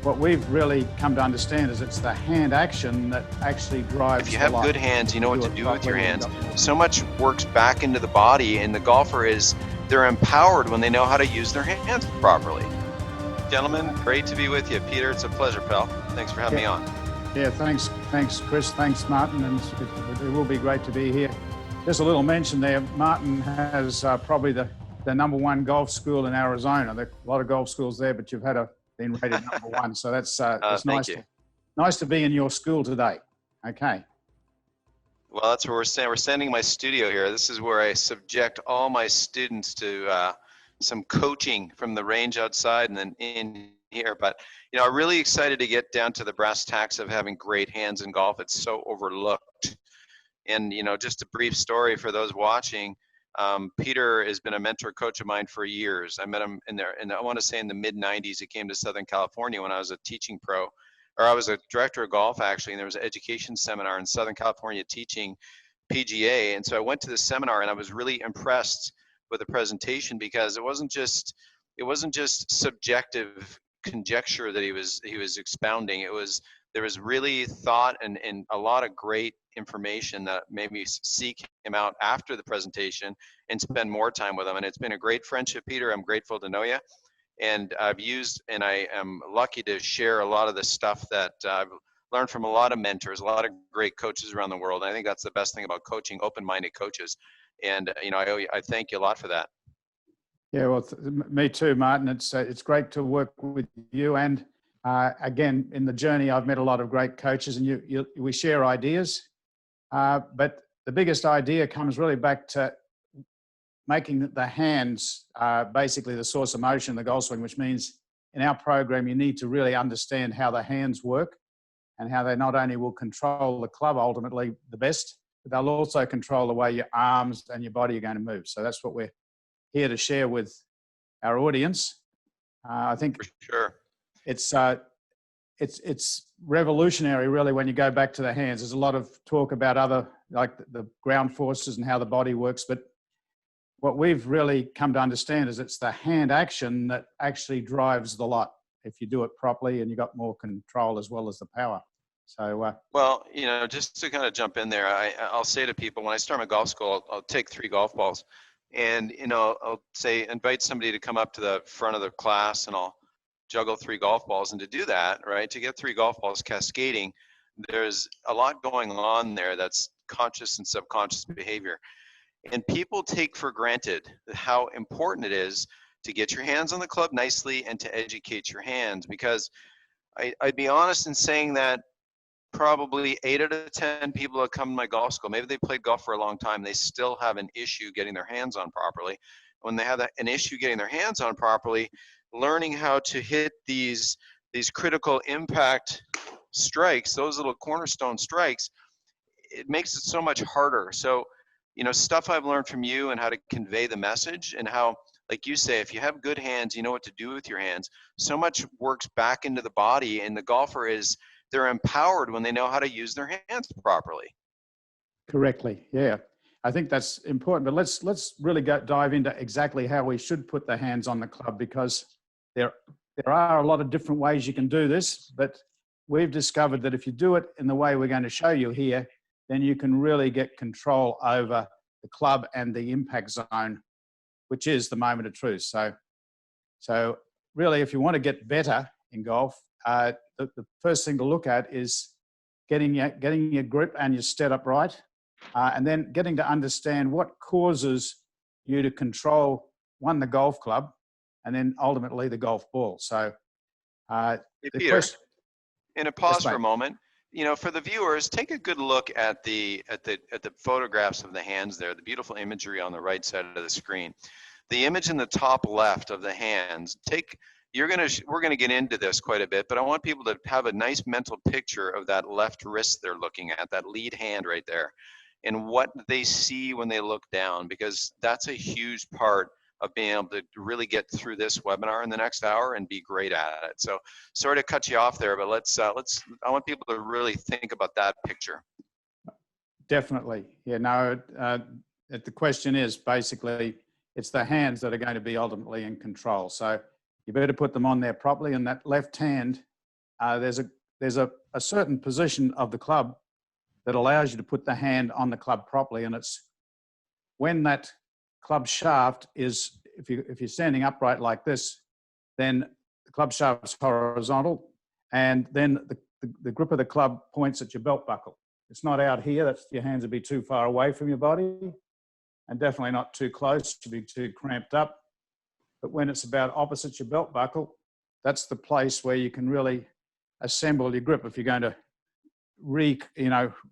what we've really come to understand is it's the hand action that actually drives. If you have good hands, you know what to do with your hands. So much works back into the body, and the golfer they're empowered when they know how to use their hands properly. Gentlemen, great to be with you. Peter, it's a pleasure, pal. Thanks for having me on. Yeah, thanks Chris, thanks Martin, and it will be great to be here. Just a little mention there, Martin has probably the #1 golf school in Arizona. There are a lot of golf schools there, but you've been rated #1, so that's it's nice to be in your school today. Okay. Well, that's where we're staying. We're sending my studio here. This is where I subject all my students to some coaching from the range outside and then in here. But, I'm really excited to get down to the brass tacks of having great hands in golf. It's so overlooked. And, just a brief story for those watching. Peter has been a mentor coach of mine for years. I met him I want to say in the mid-90s. He came to Southern California when I was a teaching pro. Or I was a director of golf, actually, and there was an education seminar in Southern California teaching PGA. And so I went to this seminar, and I was really impressed with the presentation because it wasn't just subjective conjecture that he was expounding. There was really thought and a lot of great information that made me seek him out after the presentation and spend more time with him. And it's been a great friendship, Peter. I'm grateful to know you. And I've used, and I am lucky to share a lot of the stuff that I've learned from a lot of mentors, a lot of great coaches around the world. And I think that's the best thing about coaching, open-minded coaches. And, I thank you a lot for that. Yeah, well, me too, Martin. It's great to work with you. And again, in the journey, I've met a lot of great coaches, and we share ideas. But the biggest idea comes really back to making the hands basically the source of motion in the Golfswing, which means in our program, you need to really understand how the hands work and how they not only will control the club ultimately the best, but they'll also control the way your arms and your body are going to move. So that's what we're here to share with our audience. I think for sure it's revolutionary really when you go back to the hands. There's a lot of talk about other, like the ground forces and how the body works, but what we've really come to understand is it's the hand action that actually drives the lot if you do it properly and you got more control as well as the power. So, well, just to kind of jump in there, I'll say to people when I start my golf school, I'll take 3 golf balls and, I'll say, invite somebody to come up to the front of the class and I'll juggle 3 golf balls. And to do that, right, to get 3 golf balls cascading, there's a lot going on there that's conscious and subconscious behavior. And people take for granted how important it is to get your hands on the club nicely and to educate your hands, because I'd be honest in saying that probably 8 out of 10 people that come to my golf school, maybe they played golf for a long time, they still have an issue getting their hands on properly. When they have an issue getting their hands on properly, learning how to hit these critical impact strikes, those little cornerstone strikes, it makes it so much harder. So, stuff I've learned from you and how to convey the message and how, like you say, if you have good hands, you know what to do with your hands. So much works back into the body, and the golfer they're empowered when they know how to use their hands properly. Correctly, yeah. I think that's important, but let's really dive into exactly how we should put the hands on the club, because there are a lot of different ways you can do this, but we've discovered that if you do it in the way we're going to show you here, then you can really get control over the club and the impact zone, which is the moment of truth. So really, if you want to get better in golf, the first thing to look at is getting your grip and your setup right, and then getting to understand what causes you to control, the golf club, and then ultimately the golf ball. So, hey, Peter, in a pause for a moment, for the viewers, take a good look at the photographs of the hands there, the beautiful imagery on the right side of the screen. The image in the top left of the hands, we're gonna get into this quite a bit, but I want people to have a nice mental picture of that left wrist they're looking at, that lead hand right there, and what they see when they look down, because that's a huge part of being able to really get through this webinar in the next hour and be great at it. So sorry to cut you off there, but I want people to really think about that picture. Definitely. Yeah, no, the question is basically, it's the hands that are going to be ultimately in control. So you better put them on there properly, and that left hand there's a certain position of the club that allows you to put the hand on the club properly, and it's when that club shaft is, if you're standing upright like this, then the club shaft's horizontal, and then the grip of the club points at your belt buckle. It's not out here. That's, your hands would be too far away from your body, and definitely not too close to be too cramped up. But when it's about opposite your belt buckle, that's the place where you can really assemble your grip if you're going to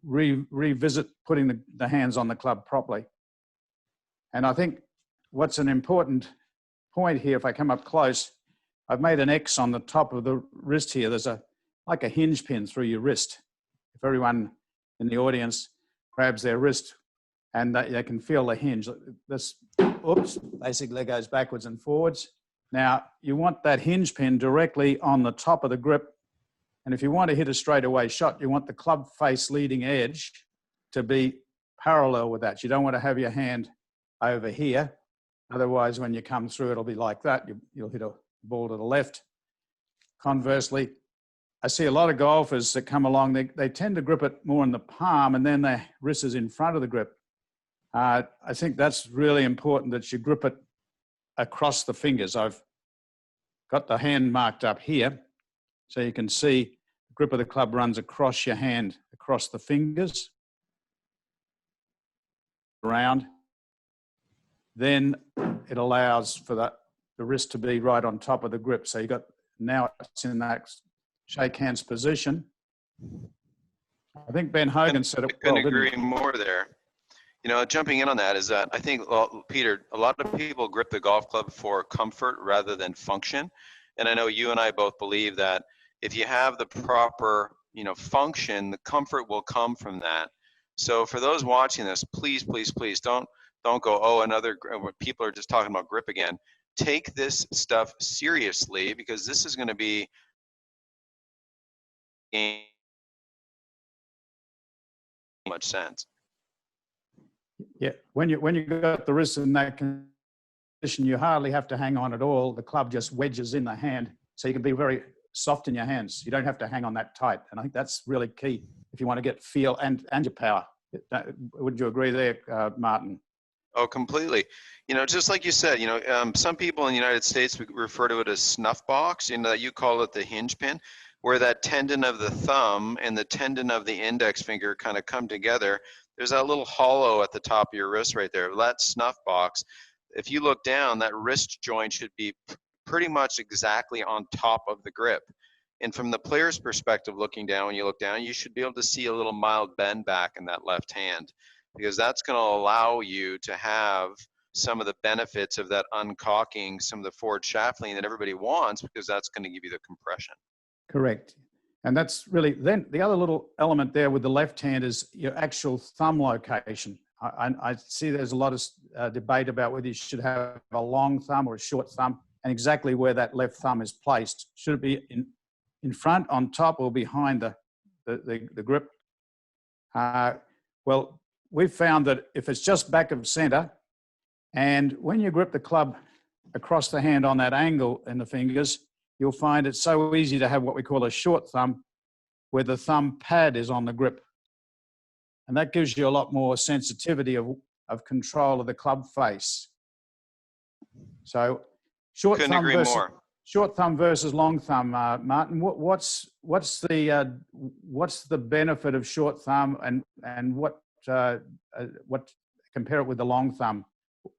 revisit putting the hands on the club properly. And I think what's an important point here, if I come up close, I've made an X on the top of the wrist here. There's like a hinge pin through your wrist. If everyone in the audience grabs their wrist and they can feel the hinge. This, oops, basically goes backwards and forwards. Now, you want that hinge pin directly on the top of the grip. And if you want to hit a straightaway shot, you want the club face leading edge to be parallel with that. You don't want to have your hand over here. Otherwise, when you come through, it'll be like that. You'll hit a ball to the left. Conversely, I see a lot of golfers that come along, they tend to grip it more in the palm and then their wrist is in front of the grip. I think that's really important that you grip it across the fingers. I've got the hand marked up here so you can see the grip of the club runs across your hand, across the fingers, around. Then it allows for the wrist to be right on top of the grip. So you got, now it's in that shake hands position. I think Ben Hogan said it well. I couldn't agree more there. You know, jumping in on that is that I think, well, Peter, a lot of people grip the golf club for comfort rather than function. And I know you and I both believe that if you have the proper, function, the comfort will come from that. So for those watching this, please, please, please don't go, oh, people are just talking about grip again. Take this stuff seriously, because this is going to be much sense. Yeah, when you got the wrist in that condition, you hardly have to hang on at all. The club just wedges in the hand, so you can be very soft in your hands. You don't have to hang on that tight, and I think that's really key if you want to get feel and your power. Would you agree there, Martin? Oh, completely. Just like you said, some people in the United States refer to it as snuff box. You call it the hinge pin, where that tendon of the thumb and the tendon of the index finger kind of come together. There's that little hollow at the top of your wrist right there. That snuff box. If you look down, that wrist joint should be pretty much exactly on top of the grip. And from the player's perspective, looking down, when you look down, you should be able to see a little mild bend back in that left hand, because that's going to allow you to have some of the benefits of that uncocking, some of the forward shaft lean that everybody wants, because that's going to give you the compression. Correct. And that's really, then the other little element there with the left hand is your actual thumb location. I see there's a lot of debate about whether you should have a long thumb or a short thumb, and exactly where that left thumb is placed. Should it be in front, on top, or behind the grip? Well, we've found that if it's just back of center, and when you grip the club across the hand on that angle in the fingers, you'll find it's so easy to have what we call a short thumb, where the thumb pad is on the grip. And that gives you a lot more sensitivity of control of the club face. So short thumb versus long thumb, Martin. What's the benefit of short thumb, and what compare it with the long thumb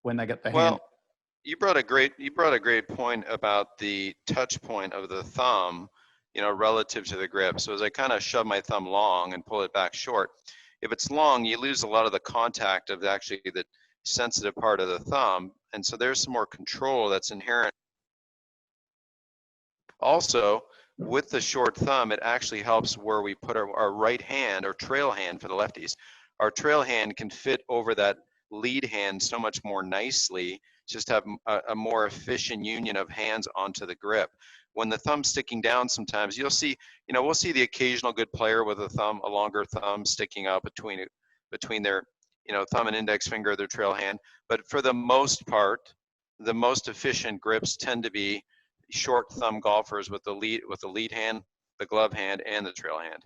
when they get the hand? Well, you brought a great point about the touch point of the thumb, relative to the grip. So as I kind of shove my thumb long and pull it back short, if it's long, you lose a lot of the contact of actually the sensitive part of the thumb. And so there's some more control that's inherent. Also, with the short thumb, it actually helps where we put our right hand, or trail hand for the lefties. Our trail hand can fit over that lead hand so much more nicely, just have a more efficient union of hands onto the grip. When the thumb's sticking down, sometimes you'll see, we'll see the occasional good player with a longer thumb sticking out between their, thumb and index finger, their trail hand. But for the most part, the most efficient grips tend to be short thumb golfers with the lead hand the glove hand and the trail hand.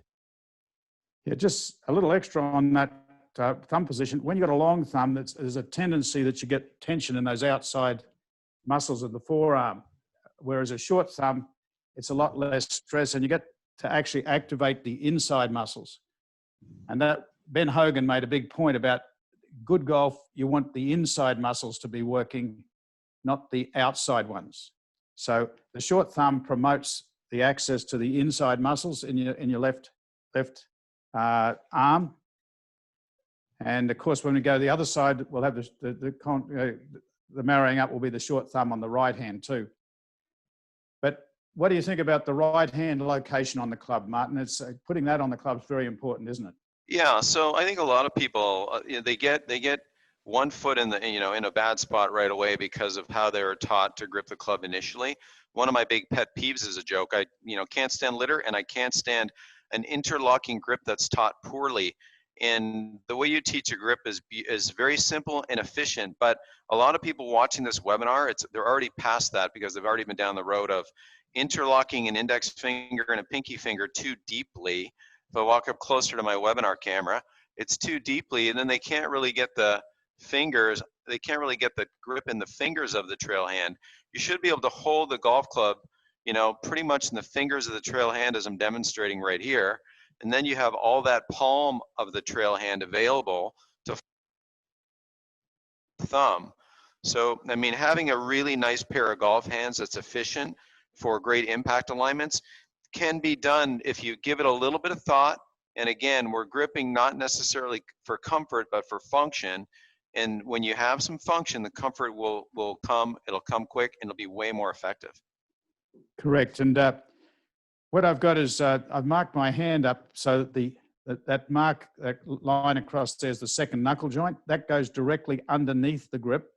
Yeah, just a little extra on that thumb position. When you've got a long thumb, there's a tendency that you get tension in those outside muscles of the forearm, whereas a short thumb, it's a lot less stress, and you get to actually activate the inside muscles. And that Ben Hogan made a big point about good golf. You want the inside muscles to be working, not the outside ones. So the short thumb promotes the access to the inside muscles in your left arm. And of course, when we go to the other side, we'll have the marrying up will be the short thumb on the right hand too. But what do you think about the right hand location on the club, Martin? It's putting that on the club is very important, isn't it? Yeah, so I think a lot of people they get one foot in the in a bad spot right away because of how they were taught to grip the club initially. One of my big pet peeves is a joke. I can't stand litter, and I can't stand an interlocking grip that's taught poorly. And the way you teach a grip is very simple and efficient. But a lot of people watching this webinar, they're already past that because they've already been down the road of interlocking an index finger and a pinky finger too deeply. If I walk up closer to my webinar camera, it's too deeply, and then they can't really get the fingers, they can't really get the grip in the fingers of the trail hand. You should be able to hold the golf club, pretty much in the fingers of the trail hand as I'm demonstrating right here. And then you have all that palm of the trail hand available to thumb. So, I mean, having a really nice pair of golf hands that's efficient for great impact alignments can be done if you give it a little bit of thought. And again, we're gripping not necessarily for comfort, but for function. And when you have some function, the comfort will come, it'll come quick, and it'll be way more effective. Correct. And what I've got is I've marked my hand up so that that line across there is the second knuckle joint. That goes directly underneath the grip.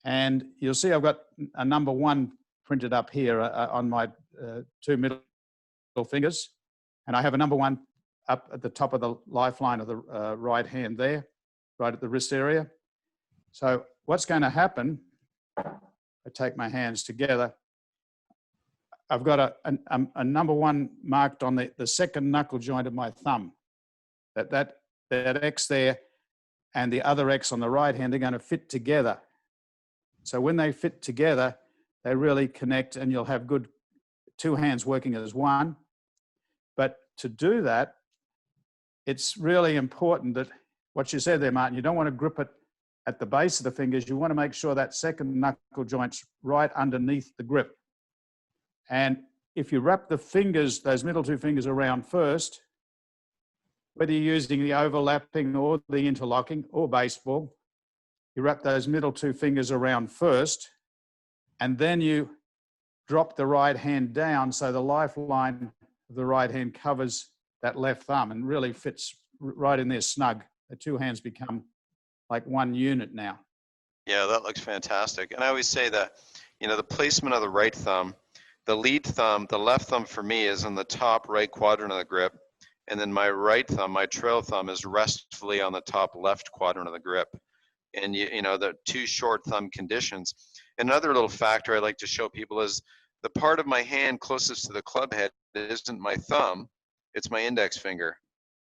And you'll see I've got a number 1 printed up here on my 2 middle fingers. And I have a number 1 up at the top of the lifeline of the right hand there, right at the wrist area. So what's going to happen, I take my hands together, I've got a number 1 marked on the second knuckle joint of my thumb. That X there and the other X on the right hand, they're going to fit together. So when they fit together, they really connect, and you'll have good 2 hands working as one. But to do that, it's really important that what you said there, Martin, you don't want to grip it at the base of the fingers. You want to make sure that second knuckle joint's right underneath the grip. And if you wrap the fingers, those middle 2 fingers around first, whether you're using the overlapping or the interlocking or baseball, you wrap those middle 2 fingers around first, and then you drop the right hand down so the lifeline of the right hand covers that left thumb and really fits right in there snug. The 2 hands become like one unit now. Yeah, that looks fantastic. And I always say that, the placement of the right thumb, the lead thumb, the left thumb for me is in the top right quadrant of the grip. And then my right thumb, my trail thumb, is restfully on the top left quadrant of the grip. And the 2 short thumb conditions. Another little factor I like to show people is the part of my hand closest to the club head isn't my thumb, it's my index finger.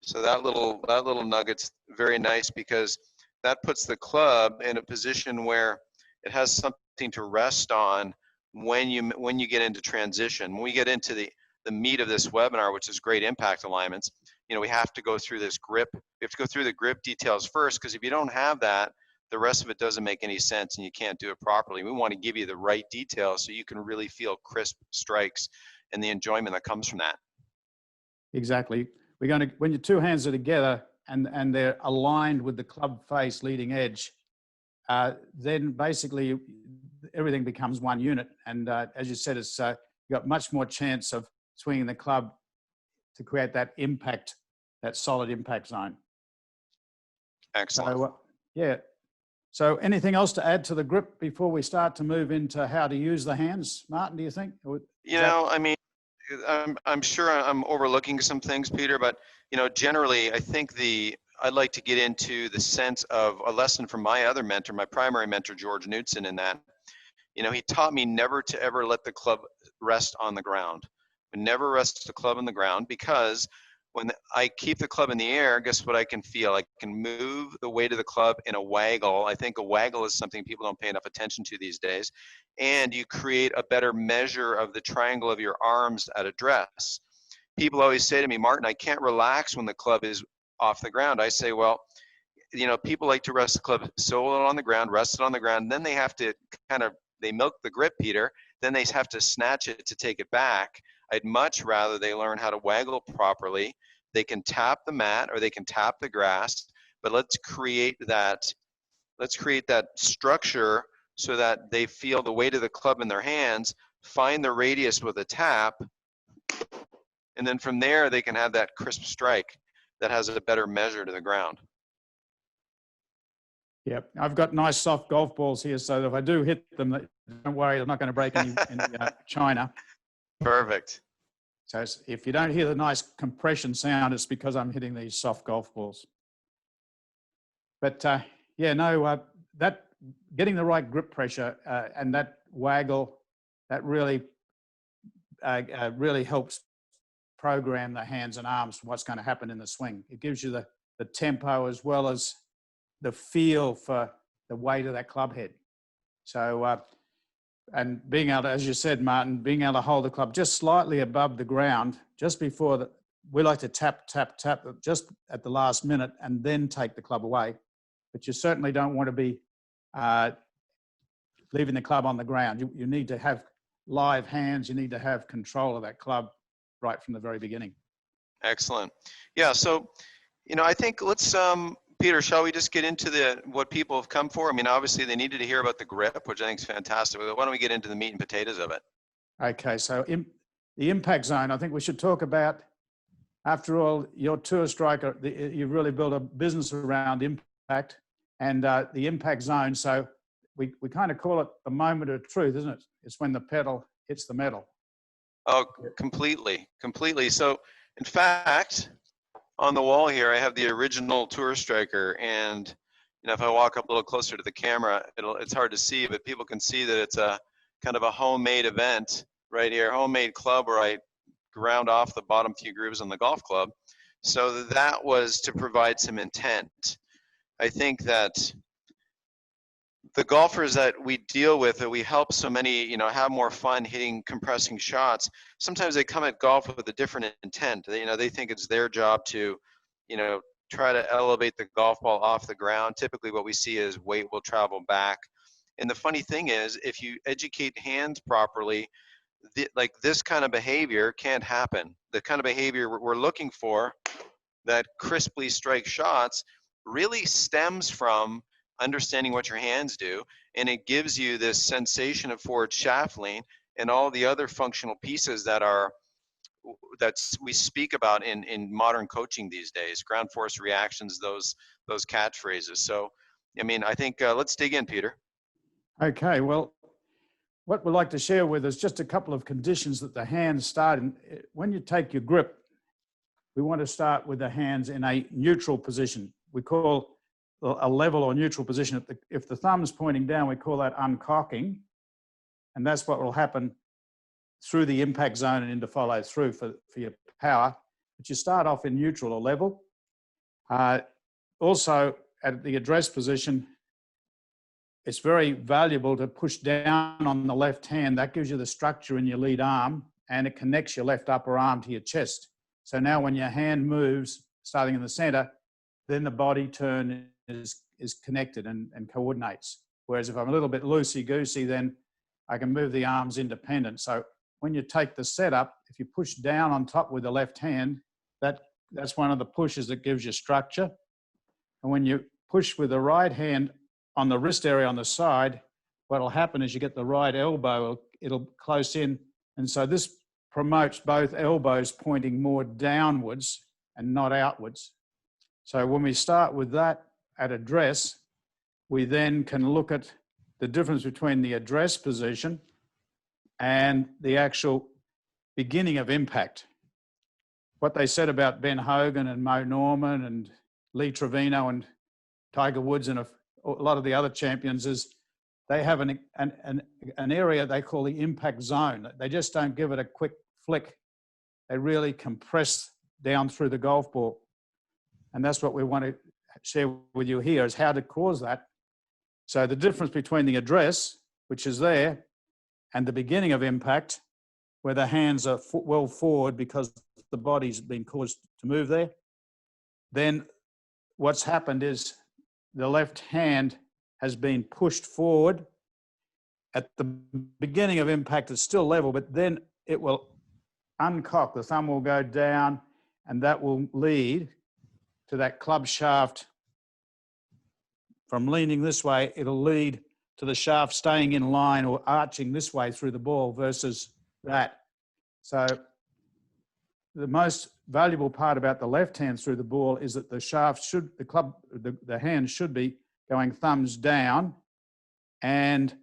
So that little nugget's very nice because that puts the club in a position where it has something to rest on when you get into transition. When we get into the meat of this webinar, which is great impact alignments, we have to go through this grip. We have to go through the grip details first, because if you don't have that, the rest of it doesn't make any sense and you can't do it properly. We want to give you the right details so you can really feel crisp strikes and the enjoyment that comes from that. Exactly. We're going to, when your 2 hands are together and they're aligned with the club face leading edge, then basically everything becomes one unit. And as you said, it's you've got much more chance of swinging the club to create that impact, that solid impact zone. Excellent. So, yeah. So anything else to add to the grip before we start to move into how to use the hands, Martin, do you think? I mean, I'm sure I'm overlooking some things, Peter, but generally I think I'd like to get into the sense of a lesson from my other mentor, my primary mentor, George Knudsen, in that, he taught me never to ever let the club rest on the ground. We never rest the club on the ground, because when I keep the club in the air, guess what I can feel? I can move the weight of the club in a waggle. I think a waggle is something people don't pay enough attention to these days. And you create a better measure of the triangle of your arms at address. People always say to me, Martin, I can't relax when the club is off the ground. I say, well, people like to rest the club solo on the ground, rest it on the ground. And then they have to they milk the grip, Peter. Then they have to snatch it to take it back. I'd much rather they learn how to waggle properly. They can tap the mat or they can tap the grass, but let's create that structure so that they feel the weight of the club in their hands, find the radius with a tap, and then from there they can have that crisp strike that has a better measure to the ground. Yep, I've got nice soft golf balls here, so if I do hit them, don't worry, they're not going to break any china. Perfect. So if you don't hear the nice compression sound, it's because I'm hitting these soft golf balls. But that getting the right grip pressure and that waggle, that really helps program the hands and arms for what's going to happen in the swing. It gives you the tempo as well as the feel for the weight of that club head. So, and being able to, as you said, Martin, being able to hold the club just slightly above the ground, just before we like to tap just at the last minute and then take the club away. But you certainly don't want to be leaving the club on the ground. You need to have live hands. You need to have control of that club right from the very beginning. Excellent. Yeah. So, I think let's, Peter, shall we just get into what people have come for? I mean, obviously they needed to hear about the grip, which I think is fantastic. Why don't we get into the meat and potatoes of it? Okay, so the impact zone, I think we should talk about. After all, your tour striker, you've really built a business around impact and the impact zone. So we kind of call it the moment of truth, isn't it? It's when the pedal hits the metal. Oh, completely. So, in fact, on the wall here, I have the original Tour Striker, and if I walk up a little closer to the camera, it's hard to see, but people can see that it's a kind of a homemade event right here, homemade club where I ground off the bottom few grooves on the golf club. So that was to provide some intent. I think that the golfers that we deal with, that we help so many, have more fun hitting, compressing shots. Sometimes they come at golf with a different intent. They think it's their job to, try to elevate the golf ball off the ground. Typically what we see is weight will travel back. And the funny thing is, if you educate hands properly, like this kind of behavior can't happen. The kind of behavior we're looking for, that crisply strike shots, really stems from understanding what your hands do, and it gives you this sensation of forward shaft lean and all the other functional pieces that we speak about in modern coaching these days, ground force reactions, those catchphrases. So, I mean, I think let's dig in, Peter. Okay, well, what we'd like to share with is just a couple of conditions that the hands start in. When you take your grip, we want to start with the hands in a neutral position. We call a level or neutral position. If the thumb's pointing down, we call that uncocking. And that's what will happen through the impact zone and into follow through for your power. But you start off in neutral or level. Also, at the address position, it's very valuable to push down on the left hand. That gives you the structure in your lead arm, and it connects your left upper arm to your chest. So now when your hand moves, starting in the center, then the body turn is connected and coordinates. Whereas if I'm a little bit loosey-goosey, then I can move the arms independent. So when you take the setup, if you push down on top with the left hand, that's one of the pushes that gives you structure. And when you push with the right hand on the wrist area on the side, what will happen is you get the right elbow, it'll close in. And so this promotes both elbows pointing more downwards and not outwards. So when we start with that at address, we then can look at the difference between the address position and the actual beginning of impact. What they said about Ben Hogan and Mo Norman and Lee Trevino and Tiger Woods and a lot of the other champions is they have an area they call the impact zone. They just don't give it a quick flick they really compress down through the golf ball. And that's what we want to share with you here, is how to cause that. So the difference between the address, which is there, and the beginning of impact, where the hands are well forward because the body's been caused to move there, then what's happened is the left hand has been pushed forward. At the beginning of impact, it's still level, but then it will uncock. The thumb will go down, and that will lead to that club shaft. From leaning this way, it'll lead to the shaft staying in line or arching this way through the ball versus that. So the most valuable part about the left hand through the ball is that the shaft should, the hand should be going thumbs down, and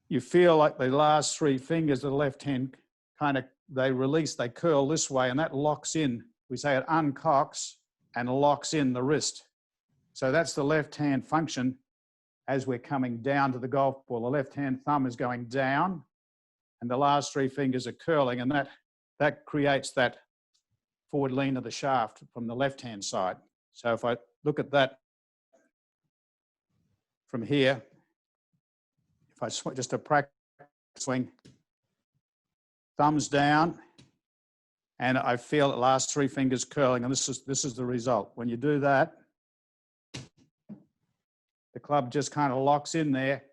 you feel like the last three fingers of the left hand kind of, they release, they curl this way, and that locks in. We say it uncocks and locks in the wrist. So that's the left hand function as we're coming down to the golf ball. The left hand thumb is going down and the last three fingers are curling, and that creates that forward lean of the shaft from the left hand side. So if I look at that from here, if I just a practice swing, thumbs down, and I feel the last three fingers curling, and this is the result. When you do that, the club just kind of locks in there,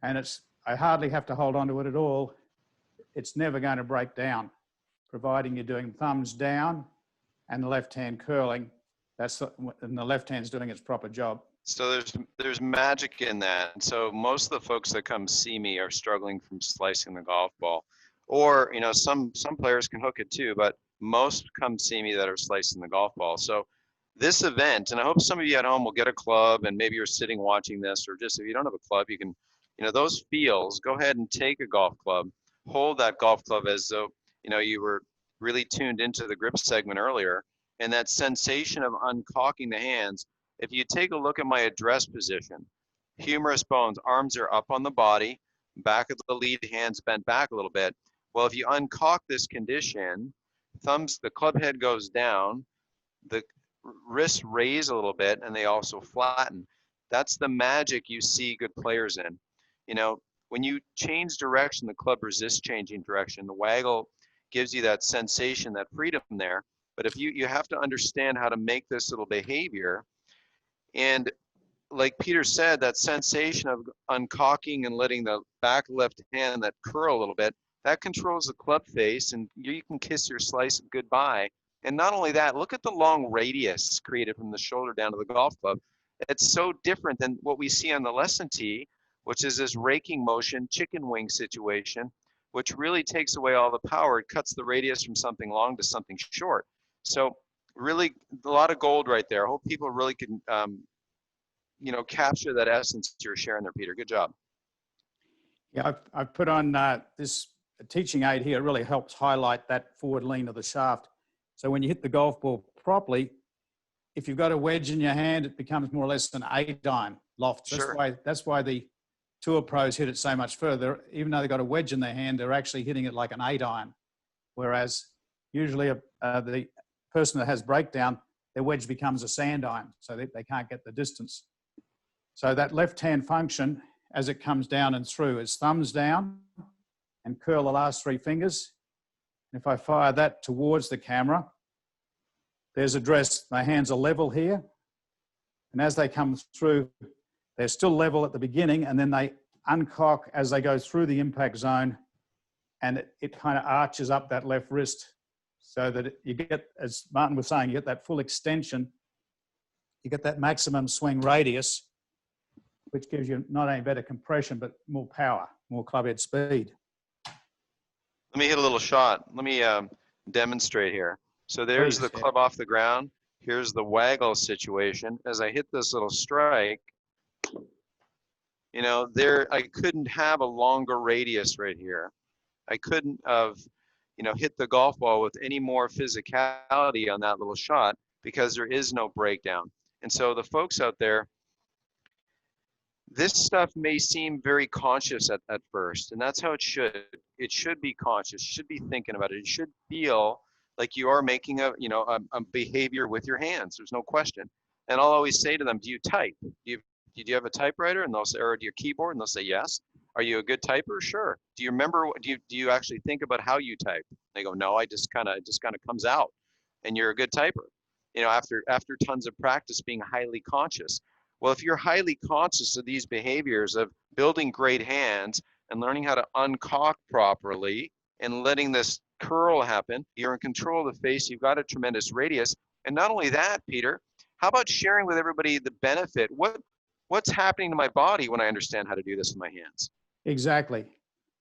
and I hardly have to hold on to it at all. It's never going to break down, providing you're doing thumbs down and the left hand curling. And the left hand's doing its proper job. So there's magic in that. And so most of the folks that come see me are struggling from slicing the golf ball, or some players can hook it too, but most come see me that are slicing the golf ball. So this event, and I hope some of you at home will get a club, and maybe you're sitting watching this, or just if you don't have a club, you can, those feels, go ahead and take a golf club, hold that golf club as though, you were really tuned into the grip segment earlier, and that sensation of uncocking the hands. If you take a look at my address position, humerus bones, arms are up on the body, back of the lead hands bent back a little bit. Well, if you uncock this condition, the club head goes down, the wrists raise a little bit, and they also flatten. That's the magic you see good players in. When you change direction, the club resists changing direction. The waggle gives you that sensation, that freedom there. But if you have to understand how to make this little behavior, and like Peter said, that sensation of uncocking and letting the back left hand that curl a little bit, that controls the club face, and you can kiss your slice goodbye. And not only that, look at the long radius created from the shoulder down to the golf club. It's so different than what we see on the lesson tee, which is this raking motion, chicken wing situation, which really takes away all the power. It cuts the radius from something long to something short. So really a lot of gold right there. I hope people really can, capture that essence you're sharing there, Peter. Good job. Yeah, I've put on this teaching aid here. It really helps highlight that forward lean of the shaft. So when you hit the golf ball properly, if you've got a wedge in your hand, it becomes more or less an 8-iron loft. Sure. That's why the tour pros hit it so much further. Even though they've got a wedge in their hand, they're actually hitting it like an 8-iron. Whereas usually the person that has breakdown, their wedge becomes a sand iron, so they can't get the distance. So that left-hand function, as it comes down and through, is thumbs down and curl the last three fingers. And if I fire that towards the camera, there's address. My hands are level here. And as they come through, they're still level at the beginning, and then they uncock as they go through the impact zone, and it kind of arches up that left wrist so that you get, as Martin was saying, you get that full extension, you get that maximum swing radius, which gives you not only better compression, but more power, more club head speed. Let me hit a little shot. Let me demonstrate here. So there's the club off the ground. Here's the waggle situation. As I hit this little strike, I couldn't have a longer radius right here. I couldn't have, hit the golf ball with any more physicality on that little shot because there is no breakdown. And so the folks out there, this stuff may seem very conscious at first, and that's how it should. It should be conscious. You should be thinking about it. You should feel like you are making a behavior with your hands. There's no question. And I'll always say to them, do you type? Do you have a typewriter? And they'll say, or do your keyboard? And they'll say, yes. Are you a good typer? Sure. Do you remember, do you actually think about how you type? They go, no, it just kind of comes out. And you're a good typer, after tons of practice being highly conscious. Well, if you're highly conscious of these behaviors of building great hands and learning how to uncock properly and letting this curl happen, you're in control of the face, you've got a tremendous radius. And not only that, Peter, how about sharing with everybody the benefit? What's happening to my body when I understand how to do this with my hands? Exactly.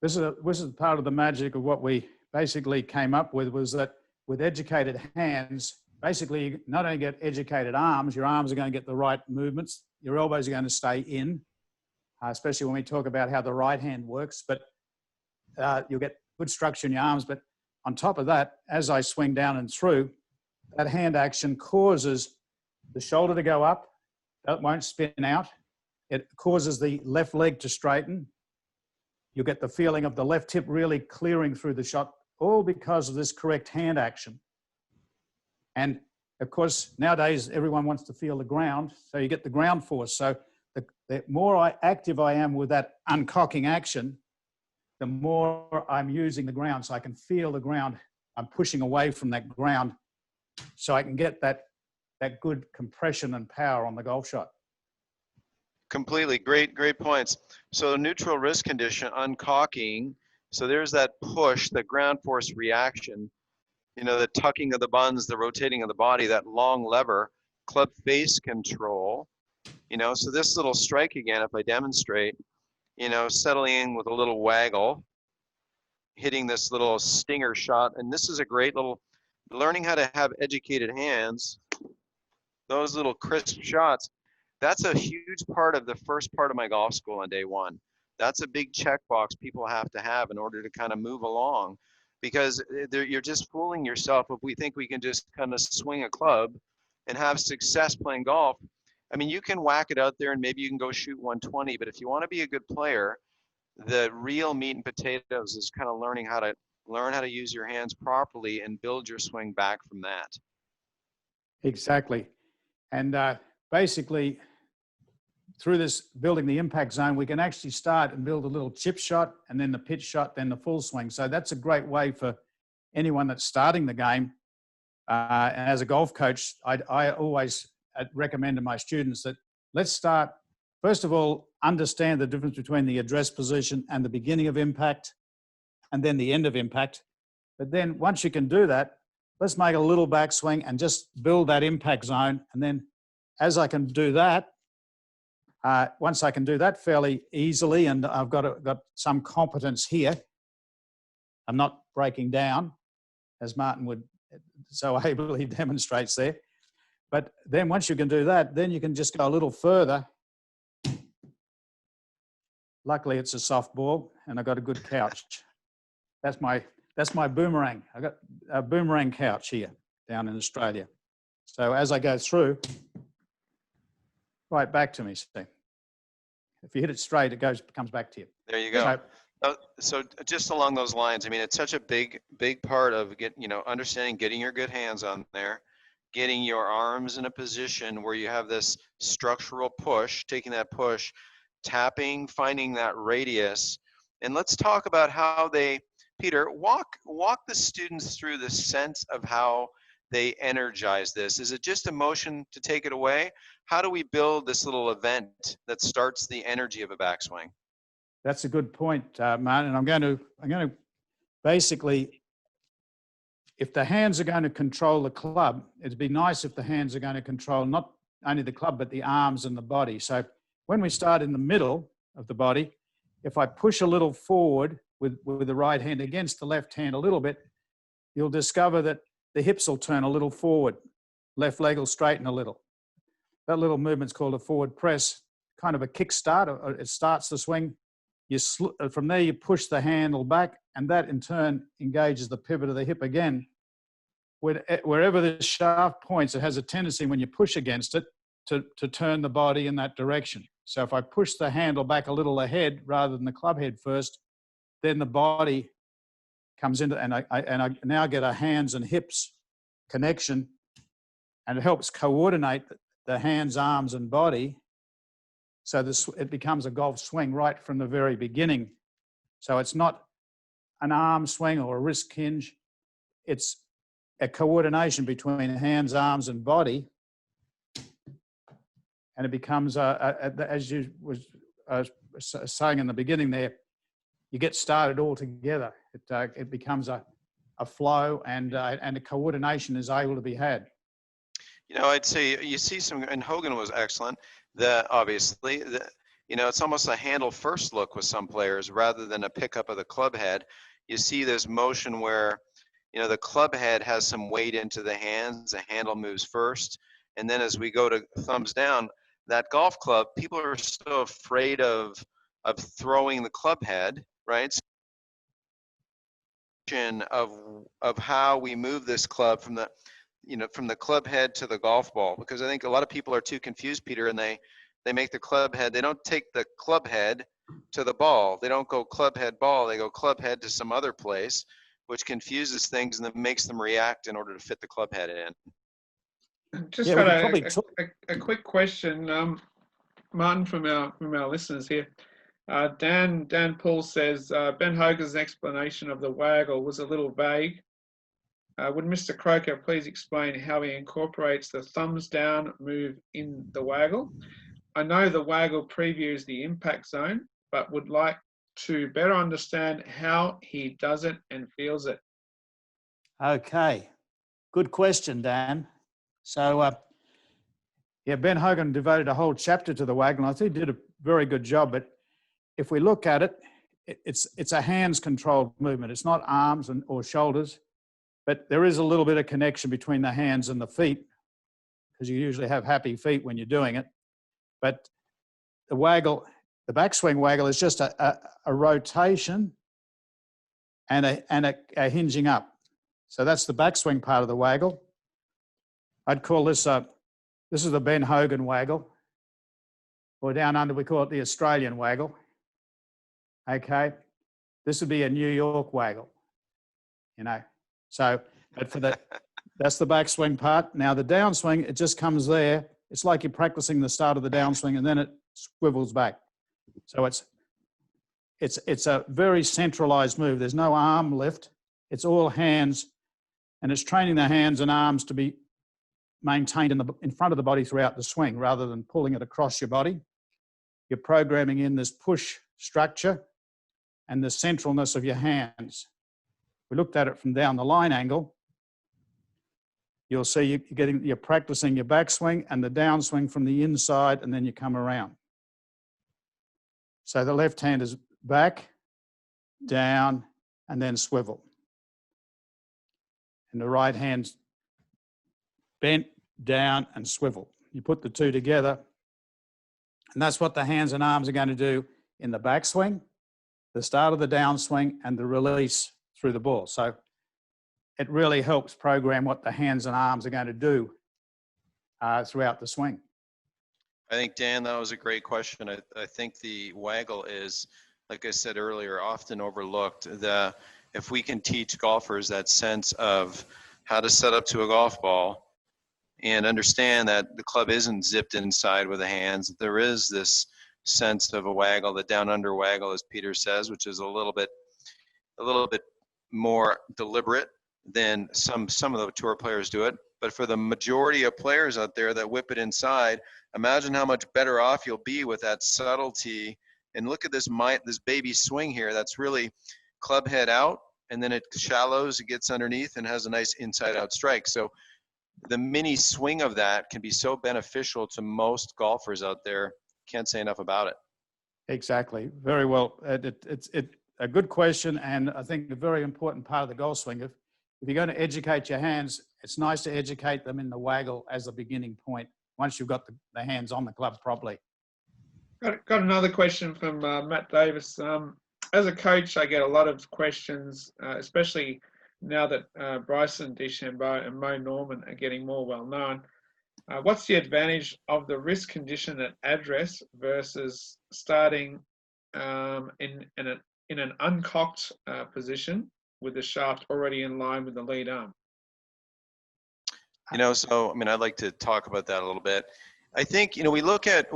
This is part of the magic of what we basically came up with, was that with educated hands, basically you not only get educated arms, your arms are going to get the right movements, your elbows are going to stay in, especially when we talk about how the right hand works, but you'll get good structure in your arms. But on top of that, as I swing down and through, that hand action causes the shoulder to go up, that won't spin out. It causes the left leg to straighten. You'll get the feeling of the left hip really clearing through the shot, all because of this correct hand action. And of course, nowadays, everyone wants to feel the ground, so you get the ground force. So the more active I am with that uncocking action, the more I'm using the ground, so I can feel the ground. I'm pushing away from that ground, so I can get that good compression and power on the golf shot. Completely. Great points. So neutral wrist condition, uncocking. So there's that push, the ground force reaction, the tucking of the buns, the rotating of the body, that long lever, club face control, so this little strike again, if I demonstrate, settling in with a little waggle, hitting this little stinger shot. And this is a great little, learning how to have educated hands, those little crisp shots. That's a huge part of the first part of my golf school on day one. That's a big checkbox people have to have in order to kind of move along, because you're just fooling yourself if we think we can just kind of swing a club and have success playing golf. I mean, you can whack it out there and maybe you can go shoot 120, but if you want to be a good player, the real meat and potatoes is kind of learning how to use your hands properly and build your swing back from that. Exactly. And basically, through this building the impact zone, we can actually start and build a little chip shot, and then the pitch shot, then the full swing. So that's a great way for anyone that's starting the game. And as a golf coach, I always recommend to my students that let's start, first of all, understand the difference between the address position and the beginning of impact, and then the end of impact. But then once you can do that, let's make a little backswing and just build that impact zone. And then as I can do that, once I can do that fairly easily, and I've got some competence here, I'm not breaking down, as Martin would so ably demonstrates there. But then once you can do that, then you can just go a little further. Luckily, it's a soft ball, and I've got a good couch. That's my boomerang. I got a boomerang couch here down in Australia. So as I go through, right back to me. See, if you hit it straight, it comes back to you. There you go. So just along those lines, I mean, it's such a big part of understanding, getting your good hands on there, getting your arms in a position where you have this structural push, taking that push, tapping, finding that radius. And let's talk about how Peter, walk the students through the sense of how they energize this. Is it just a motion to take it away? How do we build this little event that starts the energy of a backswing? That's a good point, Martin. And I'm going to basically, if the hands are going to control the club, it'd be nice if the hands are going to control not only the club, but the arms and the body. So when we start in the middle of the body, if I push a little forward with the right hand against the left hand a little bit, you'll discover that the hips will turn a little forward. Left leg will straighten a little. That little movement's called a forward press, kind of a kick start. It starts the swing. From there, you push the handle back, and that in turn engages the pivot of the hip again. Wherever the shaft points, it has a tendency when you push against it to turn the body in that direction. So if I push the handle back a little ahead rather than the club head first, then the body comes into, and I now get a hands and hips connection, and it helps coordinate the hands, arms, and body. So it becomes a golf swing right from the very beginning. So it's not an arm swing or a wrist hinge. It's a coordination between hands, arms, and body. And it becomes, as you was saying in the beginning there, you get started all together. It becomes a flow, and a coordination is able to be had. You know, I'd say you see some, and Hogan was excellent. Obviously, you know, it's almost a handle first look with some players rather than a pickup of the club head. You see this motion where, you know, the club head has some weight into the hands, the handle moves first, and then as we go to thumbs down, that golf club, people are so afraid of throwing the club head, right? Of how we move this club from the, you know, from the club head to the golf ball, because I think a lot of people are too confused, Peter, and they make the club head, they don't take the club head to the ball. They don't go club head ball, they go club head to some other place, which confuses things and then makes them react in order to fit the club head in. Just Yeah, got a quick question, Martin, from our listeners here. Dan Paul says, Ben Hogan's explanation of the waggle was a little vague. Would Mr. Croker please explain how he incorporates the thumbs down move in the waggle? I know the waggle previews the impact zone, but would like to better understand how he does it and feels it. Okay, good question, Dan. So, yeah, Ben Hogan devoted a whole chapter to the waggle, and I think he did a very good job. But if we look at it, it's a hands-controlled movement. It's not arms or shoulders, but there is a little bit of connection between the hands and the feet, because you usually have happy feet when you're doing it. But the waggle, the backswing waggle, is just a rotation and a hinging up. So that's the backswing part of the waggle. I'd call this this is the Ben Hogan waggle, or down under we call it the Australian waggle. Okay, this would be a New York waggle, you know. So, but that's the backswing part. Now the downswing, it just comes there. It's like you're practicing the start of the downswing, and then it swivels back. So it's a very centralized move. There's no arm lift. It's all hands, and it's training the hands and arms to be maintained in front of the body throughout the swing, rather than pulling it across your body. You're programming in this push structure and the centralness of your hands. We looked at it from down the line angle. You'll see you're practicing your backswing and the downswing from the inside, and then you come around. So the left hand is back, down, and then swivel. And the right hand's bent, down, and swivel. You put the two together, and that's what the hands and arms are going to do in the backswing, the start of the downswing, and the release through the ball. So it really helps program what the hands and arms are going to do throughout the swing. I think, Dan, that was a great question. I think the waggle is, like I said earlier, often overlooked. If we can teach golfers that sense of how to set up to a golf ball and understand that the club isn't zipped inside with the hands, there is this sense of a waggle, the down under waggle, as Peter says, which is a little bit more deliberate than some of the tour players do it. But for the majority of players out there that whip it inside, imagine how much better off you'll be with that subtlety. And look at this baby swing here. That's really club head out, and then it shallows, it gets underneath, and has a nice inside out strike. So the mini swing of that can be so beneficial to most golfers out there. Can't say enough about it. Exactly. Very well. It's a good question, and I think a very important part of the golf swing. If you're going to educate your hands, it's nice to educate them in the waggle as a beginning point once you've got the hands on the club properly. Got another question from Matt Davis. As a coach, I get a lot of questions, especially now that Bryson DeChambeau and Mo Norman are getting more well known. What's the advantage of the wrist condition at address versus starting in an uncocked position with the shaft already in line with the lead arm? You know, so, I mean, I'd like to talk about that a little bit. I think, you know, we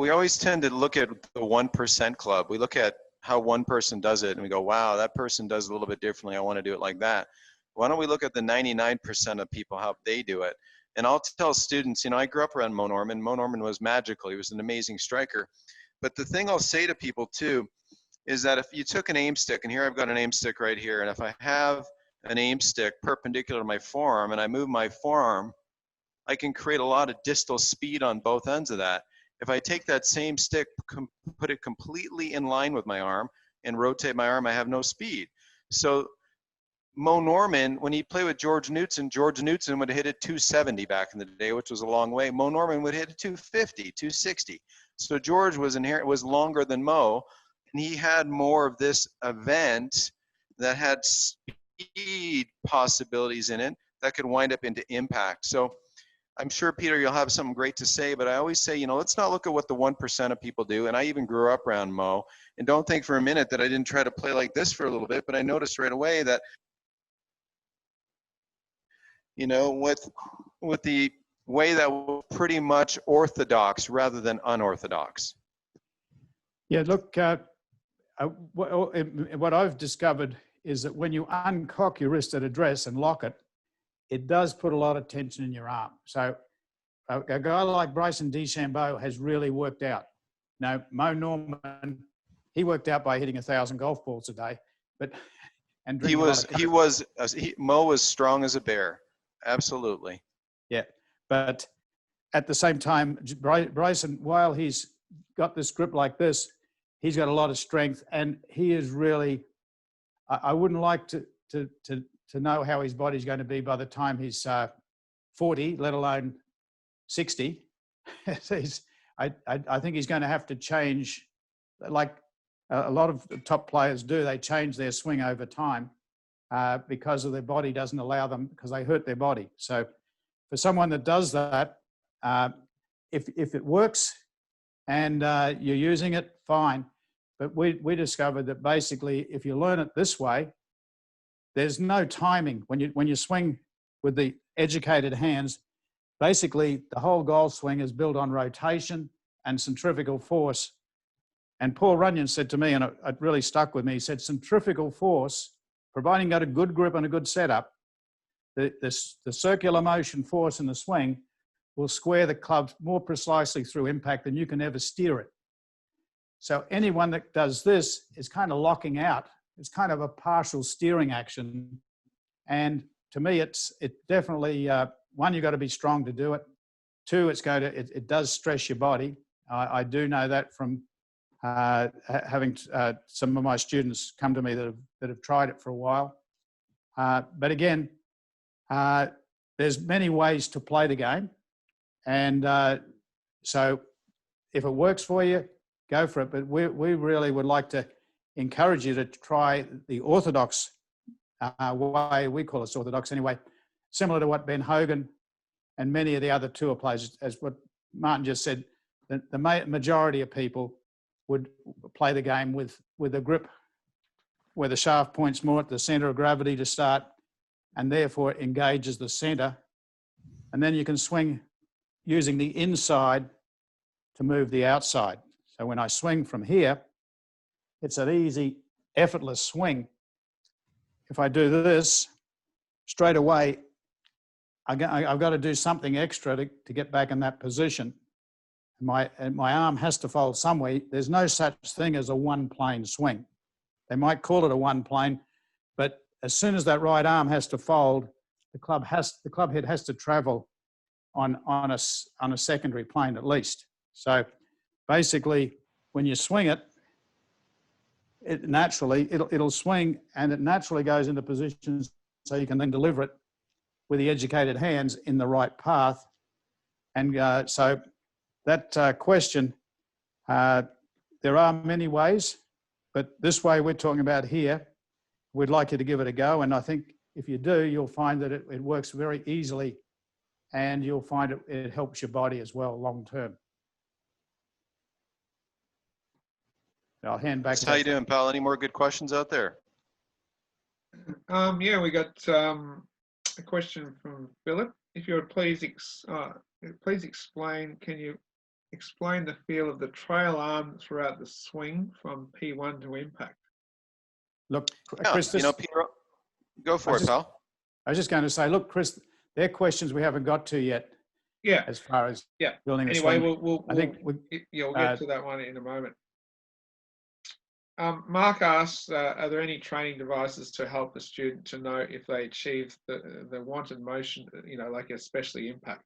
always tend to look at the 1% club. We look at how one person does it and we go, wow, that person does it a little bit differently. I want to do it like that. Why don't we look at the 99% of people, how they do it? And I'll tell students, you know, I grew up around Mo Norman. Mo Norman was magical. He was an amazing striker. But the thing I'll say to people too, is that if you took an aim stick, and here I've got an aim stick right here, and if I have an aim stick perpendicular to my forearm and I move my forearm, I can create a lot of distal speed on both ends of that. If I take that same stick, put it completely in line with my arm and rotate my arm, I have no speed. So Mo Norman, when he played with George Knudson would hit it 270 back in the day, which was a long way. Mo Norman would hit it 250, 260. So George was longer than Mo, and he had more of this event that had speed possibilities in it that could wind up into impact. So I'm sure, Peter, you'll have something great to say, but I always say, you know, let's not look at what the 1% of people do. And I even grew up around Mo, and don't think for a minute that I didn't try to play like this for a little bit, but I noticed right away that, you know, with the way that was pretty much orthodox rather than unorthodox. Yeah, look, what I've discovered is that when you uncock your wrist at address and lock it, it does put a lot of tension in your arm. So a guy like Bryson DeChambeau has really worked out. Now, Mo Norman, he worked out by hitting 1,000 golf balls a day, but and Mo was strong as a bear. Absolutely. Yeah, but at the same time, Bryson, while he's got this grip like this, he's got a lot of strength, and he is really. I wouldn't like to know how his body's going to be by the time he's 40, let alone 60. I think he's going to have to change, like a lot of the top players do. They change their swing over time because of their body doesn't allow them, because they hurt their body. So for someone that does that, if it works and you're using it, fine. But we discovered that basically if you learn it this way, there's no timing. When you swing with the educated hands, basically the whole golf swing is built on rotation and centrifugal force. And Paul Runyon said to me, and it really stuck with me, he said centrifugal force, providing you got a good grip and a good setup, the circular motion force in the swing will square the club more precisely through impact than you can ever steer it. So anyone that does this is kind of locking out. It's kind of a partial steering action. And to me, it definitely, one, you've got to be strong to do it. Two, it does stress your body. I do know that from having some of my students come to me that have tried it for a while. But again, there's many ways to play the game. And so if it works for you, go for it. But we really would like to encourage you to try the orthodox way. We call it orthodox anyway, similar to what Ben Hogan and many of the other tour players, as what Martin just said, the majority of people would play the game with a grip where the shaft points more at the center of gravity to start, and therefore it engages the center. And then you can swing using the inside to move the outside. So when I swing from here, it's an easy, effortless swing. If I do this, straight away, I've got to do something extra to get back in that position. My arm has to fold somewhere. There's no such thing as a one-plane swing. They might call it a one-plane, but as soon as that right arm has to fold, the club head has to travel on a secondary plane at least. So basically, when you swing it, it'll swing, and it naturally goes into positions so you can then deliver it with the educated hands in the right path. And so that question, there are many ways, but this way we're talking about here, we'd like you to give it a go. And I think if you do, you'll find that it works very easily, and you'll find it helps your body as well long term. I'll hand back. How you doing, pal? Any more good questions out there? Yeah, we got a question from Philip. If you would please explain, can you explain the feel of the trail arm throughout the swing from P1 to impact? Look, Yeah, Chris, Peter, go for it, pal. I was just going to say, look, Chris, they're questions we haven't got to yet. Yeah. As far as Yeah. building the Anyway, swing. I think we'll get to that one in a moment. Mark asks, are there any training devices to help the student to know if they achieve the wanted motion, like especially impact?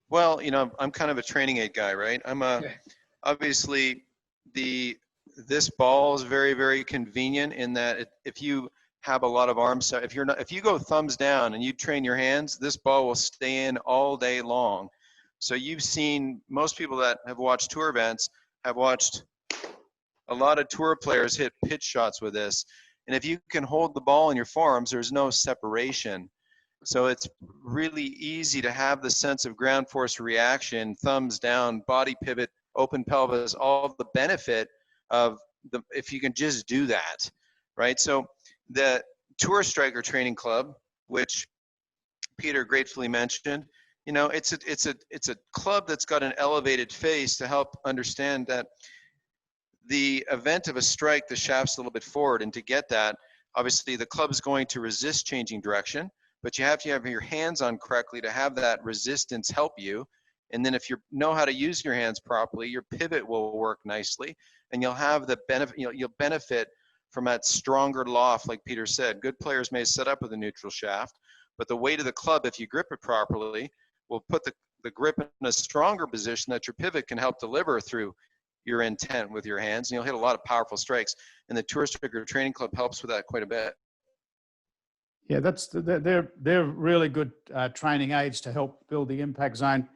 Well, I'm kind of a training aid guy, right? Obviously this ball is very, very convenient in that if you have a lot of arms, if you go thumbs down and you train your hands, this ball will stay in all day long. So you've seen most people that have watched tour events have watched a lot of tour players hit pitch shots with this. And if you can hold the ball in your forearms, there's no separation. So it's really easy to have the sense of ground force reaction, thumbs down, body pivot, open pelvis, all the benefit of if you can just do that, right? So the Tour Striker Training Club, which Peter gratefully mentioned, it's a club that's got an elevated face to help understand that the event of a strike, the shaft's a little bit forward, and to get that, obviously the club is going to resist changing direction, but you have to have your hands on correctly to have that resistance help you. And then if you know how to use your hands properly, your pivot will work nicely, and you'll have the benefit, you'll benefit from that stronger loft, like Peter said. Good players may set up with a neutral shaft, but the weight of the club, if you grip it properly, will put the grip in a stronger position that your pivot can help deliver through your intent with your hands, and you'll hit a lot of powerful strikes. And the Tour Striker Training Club helps with that quite a bit. Yeah, they're really good training aids to help build the impact zone.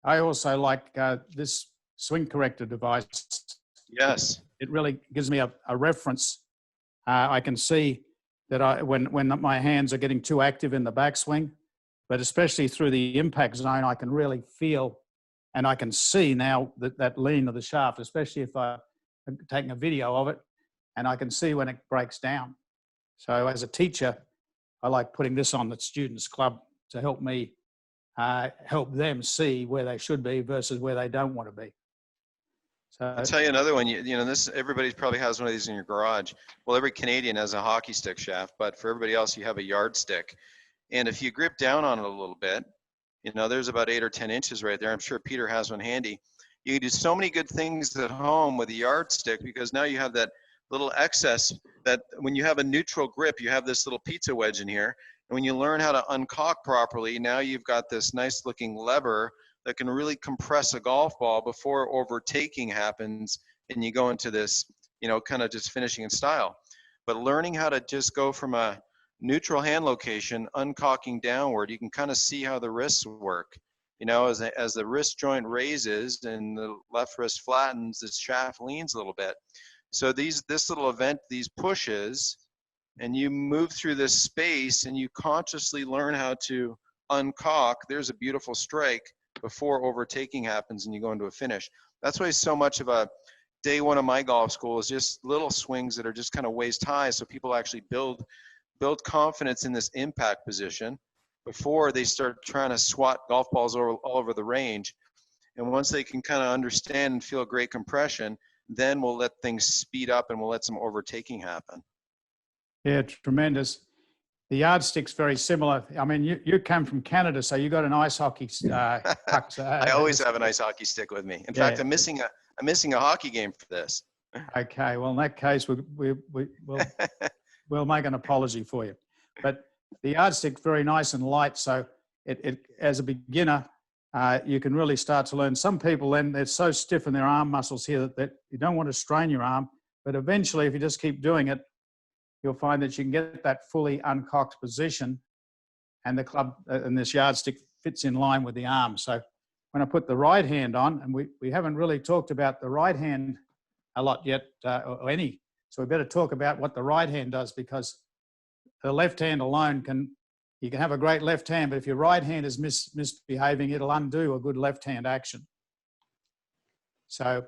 I also like this swing corrector device. Yes. It really gives me a reference. I can see that when my hands are getting too active in the backswing, but especially through the impact zone, I can really feel and I can see now that lean of the shaft, especially if I'm taking a video of it, and I can see when it breaks down. So as a teacher, I like putting this on the students' club to help me help them see where they should be versus where they don't want to be. So I'll tell you another one. This everybody probably has one of these in your garage. Well, every Canadian has a hockey stick shaft, but for everybody else, you have a yardstick. And if you grip down on it a little bit, there's about 8 or 10 inches right there. I'm sure Peter has one handy. You can do so many good things at home with a yardstick because now you have that little excess that when you have a neutral grip, you have this little pizza wedge in here. And when you learn how to uncock properly, now you've got this nice looking lever that can really compress a golf ball before overtaking happens and you go into this, kind of just finishing in style. But learning how to just go from a neutral hand location, uncocking downward, you can kind of see how the wrists work. As the wrist joint raises and the left wrist flattens, the shaft leans a little bit. So this little event, these pushes, and you move through this space and you consciously learn how to uncock. There's a beautiful strike before overtaking happens and you go into a finish. That's why so much of a day one of my golf school is just little swings that are just kind of waist high, so people actually build confidence in this impact position before they start trying to swat golf balls all over the range. And once they can kind of understand and feel great compression, then we'll let things speed up and we'll let some overtaking happen. Yeah, tremendous. The yardstick's very similar. I mean, you come from Canada, so you got an ice hockey puck. I always have an ice hockey stick with me. In fact, I'm missing a hockey game for this. Okay, well, in that case, we'll make an apology for you. But the yardstick's very nice and light, so it as a beginner, you can really start to learn. Some people, then, they're so stiff in their arm muscles here that you don't want to strain your arm, but eventually, if you just keep doing it, you'll find that you can get that fully uncocked position, and the club and this yardstick fits in line with the arm. So when I put the right hand on, and we haven't really talked about the right hand a lot yet, or any, so we better talk about what the right hand does, because the left hand alone you can have a great left hand, but if your right hand is misbehaving, it'll undo a good left hand action. So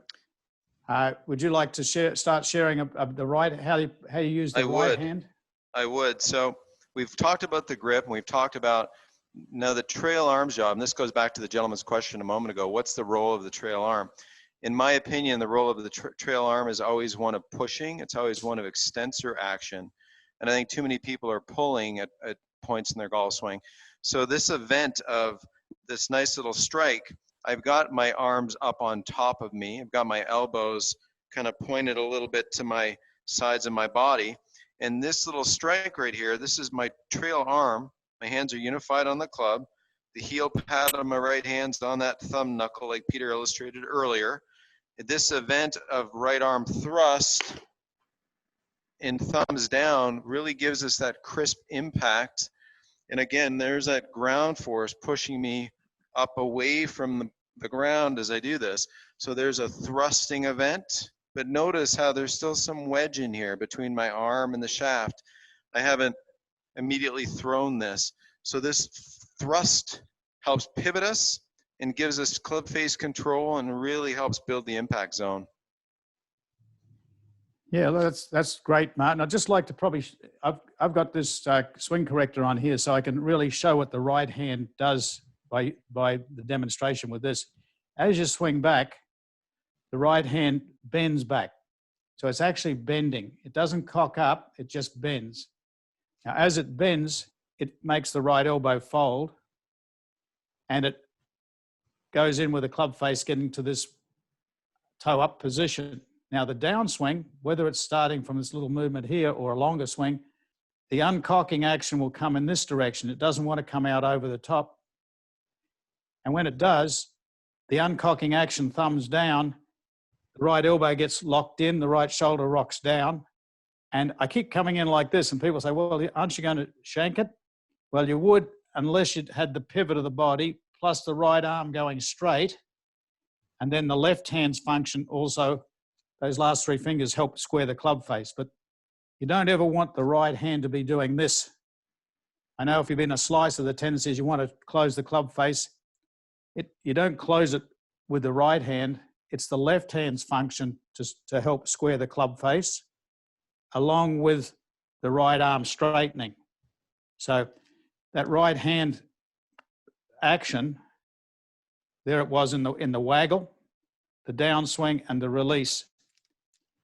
Would you like to start sharing the right, how you use the I right would. hand? I would. So we've talked about the grip, and we've talked about now the trail arms job. And this goes back to the gentleman's question a moment ago. What's the role of the trail arm? In my opinion, the role of the trail arm is always one of pushing. It's always one of extensor action. And I think too many people are pulling at points in their golf swing. So this event of this nice little strike, I've got my arms up on top of me. I've got my elbows kind of pointed a little bit to my sides of my body. And this little strike right here, this is my trail arm. My hands are unified on the club. The heel pad on my right hand's on that thumb knuckle like Peter illustrated earlier. This event of right arm thrust and thumbs down really gives us that crisp impact. And again, there's that ground force pushing me up away from the ground as I do this. So there's a thrusting event, but notice how there's still some wedge in here between my arm and the shaft. I haven't immediately thrown this. So this thrust helps pivot us and gives us club face control and really helps build the impact zone. Yeah, that's great, Martin. I'd just like to probably, I've got this swing corrector on here so I can really show what the right hand does by the demonstration with this. As you swing back, the right hand bends back. So it's actually bending. It doesn't cock up, it just bends. Now, as it bends, it makes the right elbow fold and it goes in with the club face getting to this toe up position. Now the downswing, whether it's starting from this little movement here or a longer swing, the uncocking action will come in this direction. It doesn't want to come out over the top. And when it does, the uncocking action thumbs down, the right elbow gets locked in, the right shoulder rocks down. And I keep coming in like this and people say, well, aren't you going to shank it? Well, you would unless you had the pivot of the body plus the right arm going straight. And then the left hand's function also, those last three fingers help square the club face. But you don't ever want the right hand to be doing this. I know if you've been a slicer, the tendency is you want to close the club face. You don't close it with the right hand. It's the left hand's function to help square the club face, along with the right arm straightening. So that right hand action, there it was in the waggle, the downswing and the release.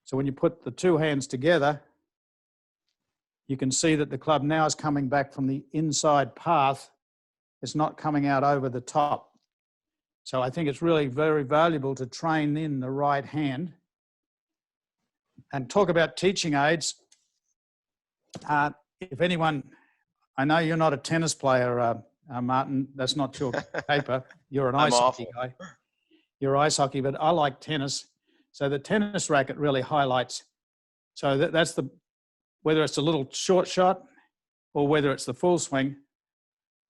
So when you put the two hands together, you can see that the club now is coming back from the inside path. It's not coming out over the top. So I think it's really very valuable to train in the right hand. And talk about teaching aids. If anyone, I know you're not a tennis player, Martin, that's not your paper. You're an ice hockey guy. You're ice hockey, but I like tennis. So the tennis racket really highlights. So that's whether it's a little short shot or whether it's the full swing,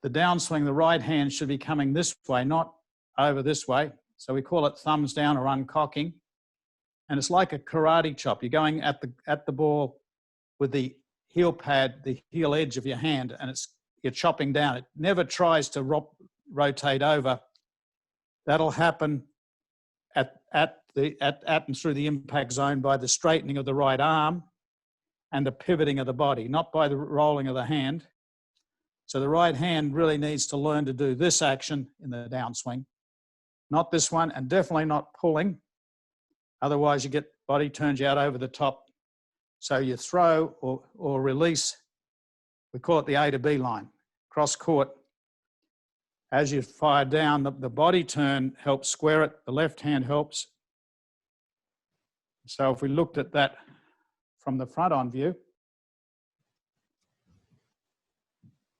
the downswing, the right hand should be coming this way, not over this way. So we call it thumbs down or uncocking. And it's like a karate chop. You're going at the ball with the heel pad, the heel edge of your hand, and you're chopping down. It never tries to rotate over. That'll happen at and through the impact zone by the straightening of the right arm and the pivoting of the body, not by the rolling of the hand. So the right hand really needs to learn to do this action in the downswing, not this one, and definitely not pulling. Otherwise you get body turns you out over the top. So you throw or release, we call it the A to B line, cross court. As you fire down, the body turn helps square it, the left hand helps. So if we looked at that from the front on view,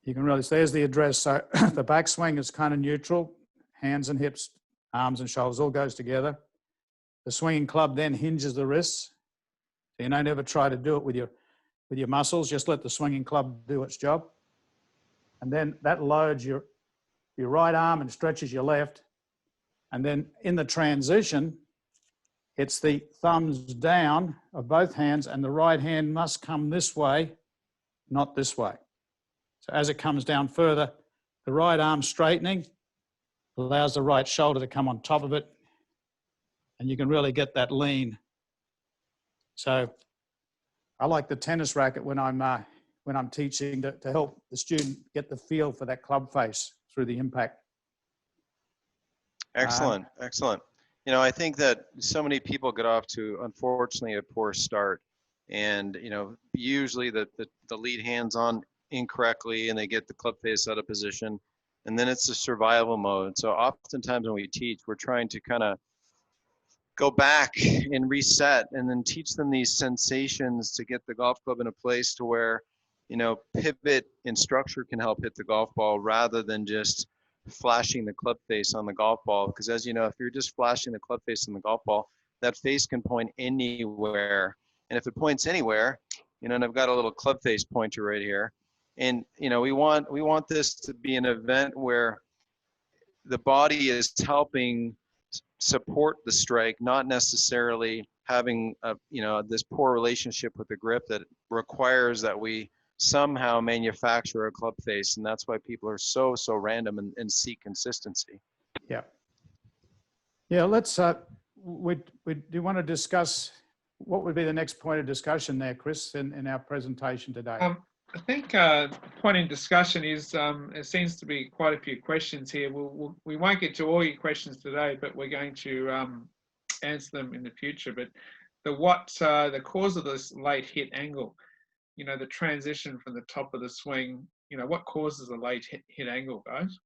you can really see, there's the address. So the backswing is kind of neutral, hands and hips, arms and shoulders, all goes together. The swinging club then hinges the wrists. So you don't ever try to do it with your muscles, just let the swinging club do its job. And then that loads your right arm and stretches your left. And then in the transition, it's the thumbs down of both hands and the right hand must come this way, not this way. So as it comes down further, the right arm straightening allows the right shoulder to come on top of it. And you can really get that lean So I like the tennis racket when I'm teaching to help the student get the feel for that club face through the impact. Excellent, excellent. You know, I think that so many people get off to, unfortunately, a poor start. And, you know, usually the lead hand's on incorrectly and they get the club face out of position. And then it's a survival mode. So oftentimes when we teach, we're trying to kind of go back and reset and then teach them these sensations to get the golf club in a place to where, you know, pivot and structure can help hit the golf ball rather than just flashing the club face on the golf ball. Because as you know, if you're just flashing the club face on the golf ball, that face can point anywhere. And if it points anywhere, you know, and I've got a little club face pointer right here. And, you know, we want this to be an event where the body is helping support the strike, not necessarily having a, you know, this poor relationship with the grip that requires that we somehow manufacture a club face. And that's why people are so random and seek consistency. Yeah. Yeah, let's, do you want to discuss what would be the next point of discussion there, Chris, in our presentation today? I think point in discussion is there seems to be quite a few questions here. We won't get to all your questions today, but we're going to answer them in the future. But the cause of this late hit angle, you know, the transition from the top of the swing, you know, what causes a late hit angle, guys?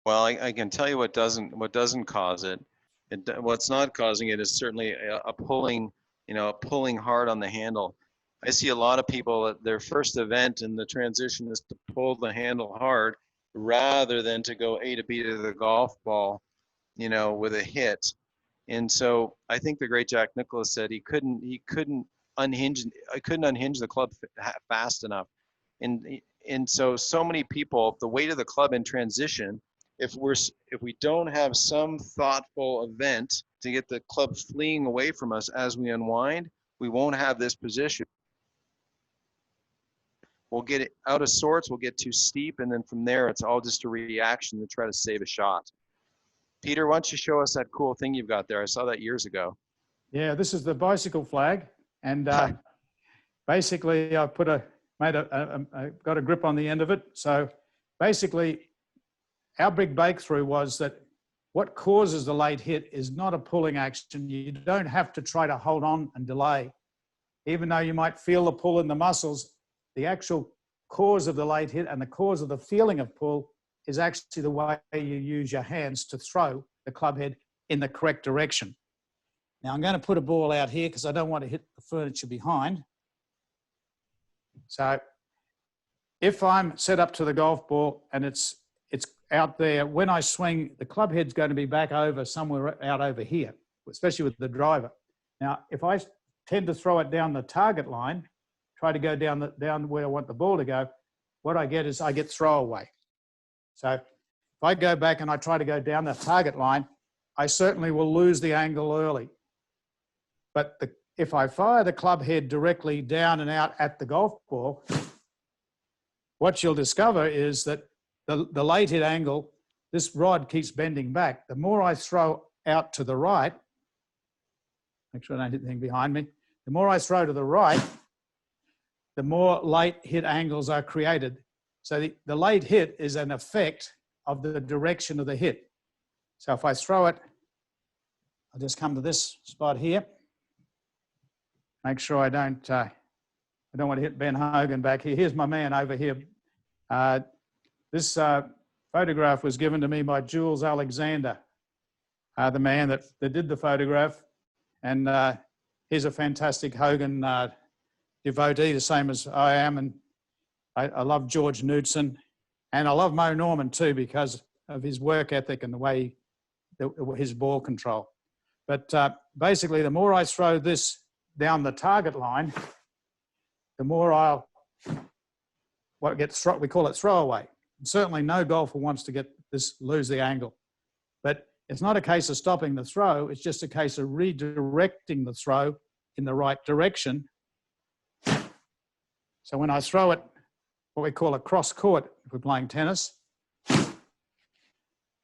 Well, I can tell you what doesn't cause it. What's not causing it is certainly a pulling, you know, pulling hard on the handle. I see a lot of people at their first event and the transition is to pull the handle hard rather than to go A to B to the golf ball, you know, with a hit. And so I think the great Jack Nicklaus said he couldn't unhinge the club fast enough. And so many people, the weight of the club in transition, if we don't have some thoughtful event to get the club fleeing away from us as we unwind, we won't have this position. We'll get it out of sorts, we'll get too steep, and then from there, it's all just a reaction to try to save a shot. Peter, why don't you show us that cool thing you've got there? I saw that years ago. Yeah, this is the bicycle flag. And basically I got a grip on the end of it. So basically our big breakthrough was that what causes the late hit is not a pulling action. You don't have to try to hold on and delay. Even though you might feel the pull in the muscles, the actual cause of the late hit and the cause of the feeling of pull is actually the way you use your hands to throw the club head in the correct direction. Now I'm going to put a ball out here because I don't want to hit the furniture behind. So if I'm set up to the golf ball and it's out there, when I swing, the club head's going to be back over somewhere out over here, especially with the driver. Now, if I tend to throw it down the target line, try to go down where I want the ball to go, what I get is I get throwaway. So if I go back and I try to go down the target line, I certainly will lose the angle early. But if I fire the club head directly down and out at the golf ball, what you'll discover is that the late hit angle, this rod keeps bending back. The more I throw out to the right, make sure I don't hit anything behind me, the more I throw to the right, the more late hit angles are created. So the late hit is an effect of the direction of the hit. So if I throw it, I'll just come to this spot here. Make sure I don't want to hit Ben Hogan back here. Here's my man over here. This photograph was given to me by Jules Alexander, the man that did the photograph. And he's a fantastic Hogan devotee, the same as I am. And I love George Knudsen. And I love Mo Norman too because of his work ethic and the way, his ball control. But basically, the more I throw this down the target line, the more we call it throwaway. And certainly no golfer wants to lose the angle. But it's not a case of stopping the throw, it's just a case of redirecting the throw in the right direction. So when I throw it, what we call a cross court, if we're playing tennis,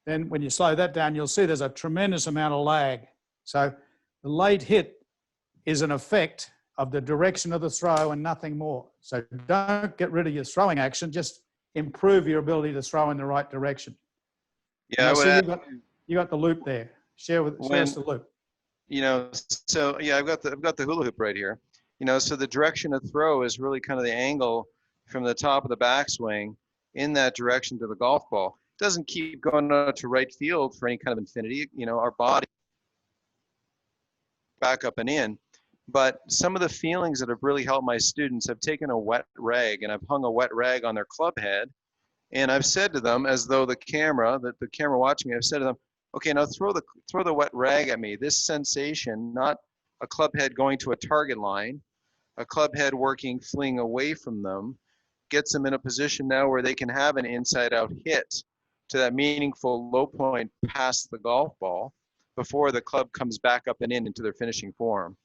then when you slow that down, you'll see there's a tremendous amount of lag. So The late hit is an effect of the direction of the throw and nothing more. So don't get rid of your throwing action, just improve your ability to throw in the right direction. Yeah, I would add, you got the loop there. Share us the loop. you know, so yeah, I've got the hula hoop right here. You know, so the direction of throw is really kind of the angle from the top of the backswing in that direction to the golf ball. It doesn't keep going out to right field for any kind of infinity. You know, our body back up and in. But some of the feelings that have really helped my students, I've taken a wet rag and I've hung a wet rag on their club head. And I've said to them, as though the camera watching me, I've said to them, okay, now throw the wet rag at me. This sensation, not a club head going to a target line, a club head working, fleeing away from them, gets them in a position now where they can have an inside out hit to that meaningful low point past the golf ball before the club comes back up and in into their finishing form.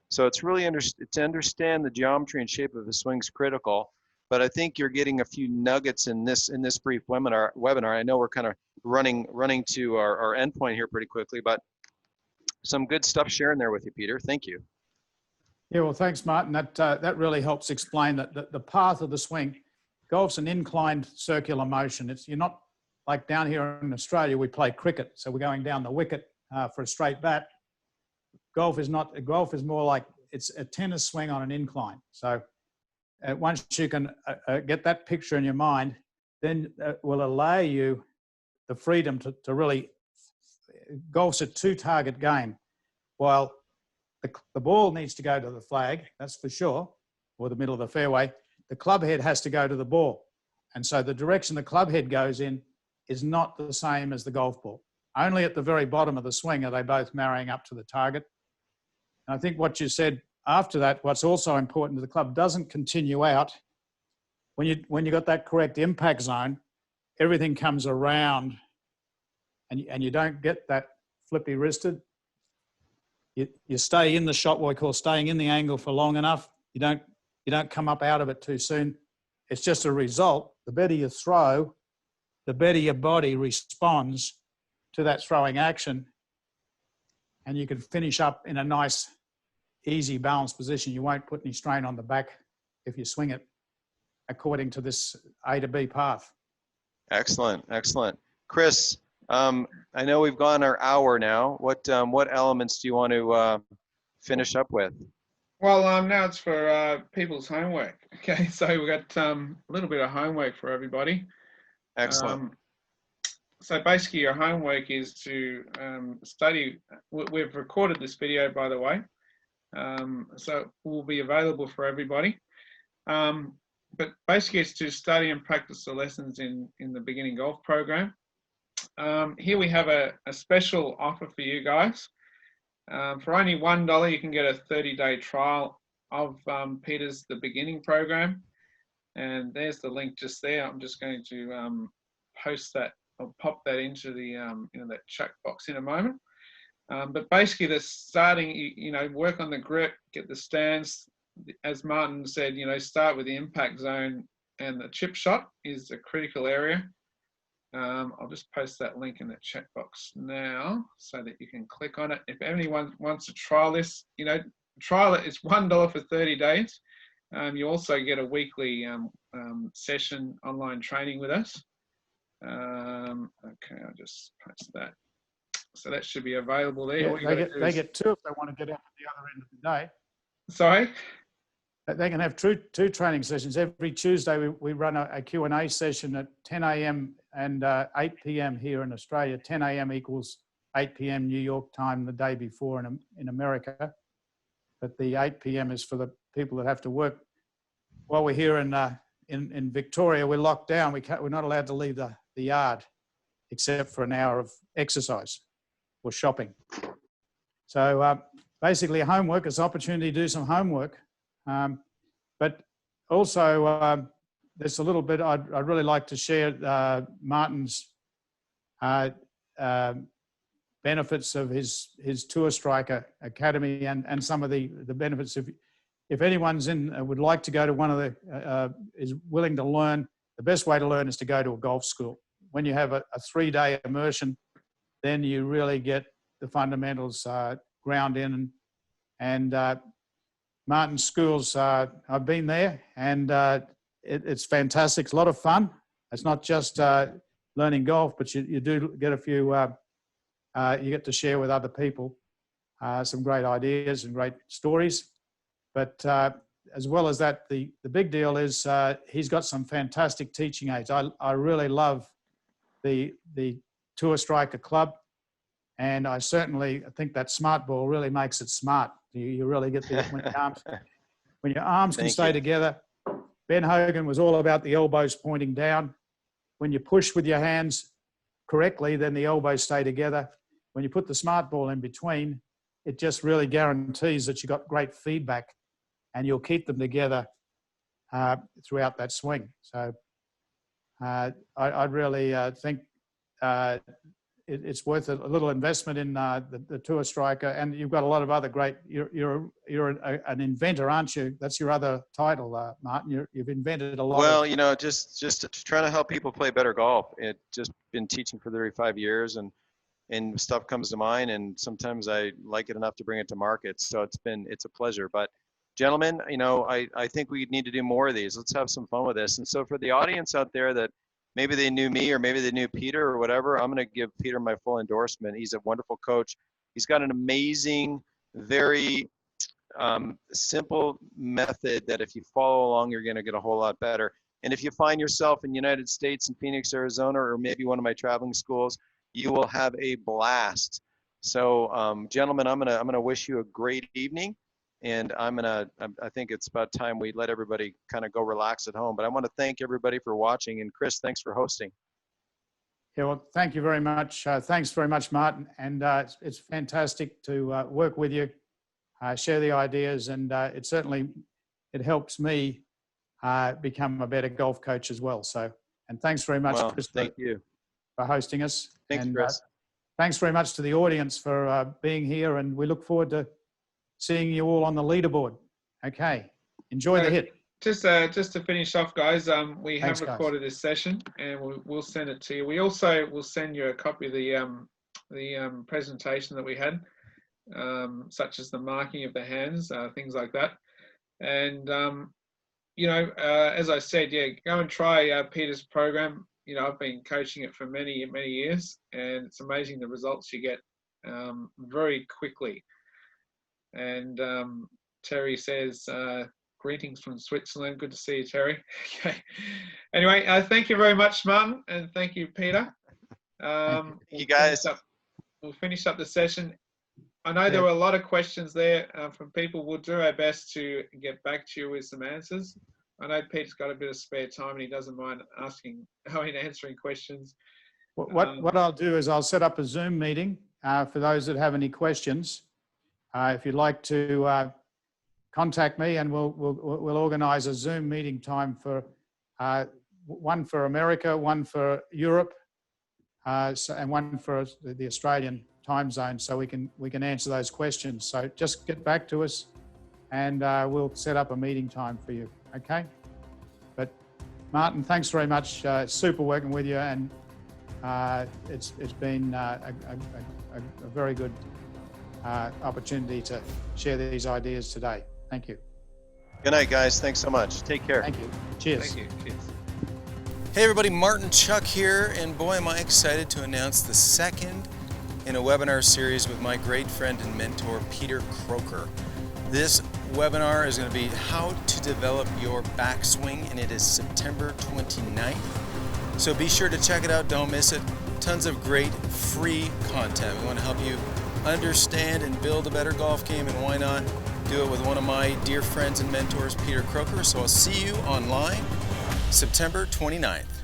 So it's really to understand the geometry and shape of the swing is critical. But I think you're getting a few nuggets in this brief webinar. I know we're kind of running to our end point here pretty quickly, but some good stuff sharing there with you, Peter. Thank you. Yeah, well, thanks, Martin. That really helps explain that the path of the swing. Golf's an inclined circular motion. You're not like down here in Australia, we play cricket, so we're going down the wicket for a straight bat. Golf is not. Golf is more like it's a tennis swing on an incline. So once you can get that picture in your mind, then it will allow you the freedom to really. Golf's a two-target game. While the ball needs to go to the flag, that's for sure, or the middle of the fairway, the club head has to go to the ball. And so the direction the club head goes in is not the same as the golf ball. Only at the very bottom of the swing are they both marrying up to the target. And I think what you said after that, what's also important, the club doesn't continue out. When you got that correct impact zone, everything comes around and you don't get that flippy wristed. You stay in the shot, what we call staying in the angle for long enough. You don't come up out of it too soon. It's just a result. The better you throw, the better your body responds to that throwing action. And you can finish up in a nice, easy, balanced position. You won't put any strain on the back if you swing it according to this A to B path. Excellent, excellent. Chris, I know we've gone our hour now. What elements do you want to finish up with? Well, now it's for people's homework. Okay, so we've got a little bit of homework for everybody. Excellent. So basically your homework is to study. We've recorded this video, by the way, so it will be available for everybody. But basically it's to study and practice the lessons in the beginning golf program. Here we have a special offer for you guys. For only $1, you can get a 30-day trial of Peter's The Beginning program. And there's the link just there. I'm just going to post that. I'll pop that into the that chat box in a moment. But basically, the starting, work on the grip, get the stance. As Martin said, start with the impact zone, and the chip shot is a critical area. I'll just post that link in the chat box now so that you can click on it. If anyone wants to trial this, trial it. It's $1 for 30 days. You also get a weekly session online training with us. Okay, I'll just post that. So that should be available there. Yeah, they get two if they want to get out at the other end of the day. Sorry? They can have two training sessions. Every Tuesday we run a Q&A session at 10 a.m. and 8 p.m. here in Australia. 10 a.m. equals 8 p.m. New York time the day before in America. But the 8 p.m. is for the people that have to work. While we're here in Victoria, we're locked down. We're not allowed to leave the yard except for an hour of exercise or shopping. So basically homework is an opportunity to do some homework. But also there's a little bit I'd really like to share Martin's benefits of his Tour Striker Academy and some of the benefits. If anyone's would like to go to one of the, is willing to learn, the best way to learn is to go to a golf school. When you have a 3-day immersion, then you really get the fundamentals ground in. And Martin's schools, I've been there, and it's fantastic. It's a lot of fun. It's not just learning golf, but you do get a few, you get to share with other people some great ideas and great stories. But as well as that, the big deal is he's got some fantastic teaching aids. I really love the Tour Striker Club, and I certainly think that smart ball really makes it smart. You really get the when your arms can stay together. Ben Hogan was all about the elbows pointing down. When you push with your hands correctly, then the elbows stay together. When you put the smart ball in between, it just really guarantees that you got great feedback, and you'll keep them together throughout that swing. So I'd really think it's worth a little investment in the Tour Striker, and you've got a lot of other great. You're an inventor, aren't you? That's your other title, Martin. You've invented a lot. Well, you know, just trying to help people play better golf. It just been teaching for 35 years, and stuff comes to mind, and sometimes I like it enough to bring it to market. So it's a pleasure. But gentlemen, you know, I think we need to do more of these. Let's have some fun with this. And so for the audience out there that maybe they knew me or maybe they knew Peter or whatever, I'm going to give Peter my full endorsement. He's a wonderful coach. He's got an amazing, very simple method that if you follow along, you're going to get a whole lot better. And if you find yourself in the United States, in Phoenix, Arizona, or maybe one of my traveling schools, you will have a blast. So gentlemen, I'm going to wish you a great evening. And I think it's about time we let everybody kind of go relax at home. But I want to thank everybody for watching. And Chris, thanks for hosting. Yeah, well, thank you very much. Thanks very much, Martin. And it's fantastic to work with you, share the ideas, and it helps me become a better golf coach as well. So, and thanks very much, Chris, thank you for hosting us. Thanks, and, Chris. Thanks very much to the audience for being here, and we look forward to seeing you all on the leaderboard. Okay, enjoy the hit. Just to finish off, guys, we Thanks, have recorded this session, and we'll send it to you. We also will send you a copy of the presentation that we had, such as the marking of the hands, things like that. And you know, as I said, yeah, go and try Peter's program. You know, I've been coaching it for many years, and it's amazing the results you get very quickly. And Terry says, greetings from Switzerland. Good to see you, Terry. Okay. Anyway, thank you very much, Martin, and thank you, Peter. Thank you, guys. We'll finish up the session. I know there were a lot of questions there from people. We'll do our best to get back to you with some answers. I know Pete's got a bit of spare time and he doesn't mind answering questions. What I'll do is I'll set up a Zoom meeting for those that have any questions. If you'd like to contact me, and we'll organise a Zoom meeting time for one for America, one for Europe, and one for the Australian time zone, so we can answer those questions. So just get back to us, and we'll set up a meeting time for you. Okay. But Martin, thanks very much. It's super working with you, and it's been a very good opportunity to share these ideas today. Thank you. Good night, guys. Thanks so much. Take care. Thank you. Cheers. Thank you. Cheers. Hey everybody, Martin Chuck here, and boy am I excited to announce the second in a webinar series with my great friend and mentor, Peter Croker. This webinar is going to be how to develop your backswing, and it is September 29th. So be sure to check it out, don't miss it. Tons of great free content. We want to help you understand and build a better golf game, and why not do it with one of my dear friends and mentors, Peter Croker. So I'll see you online September 29th.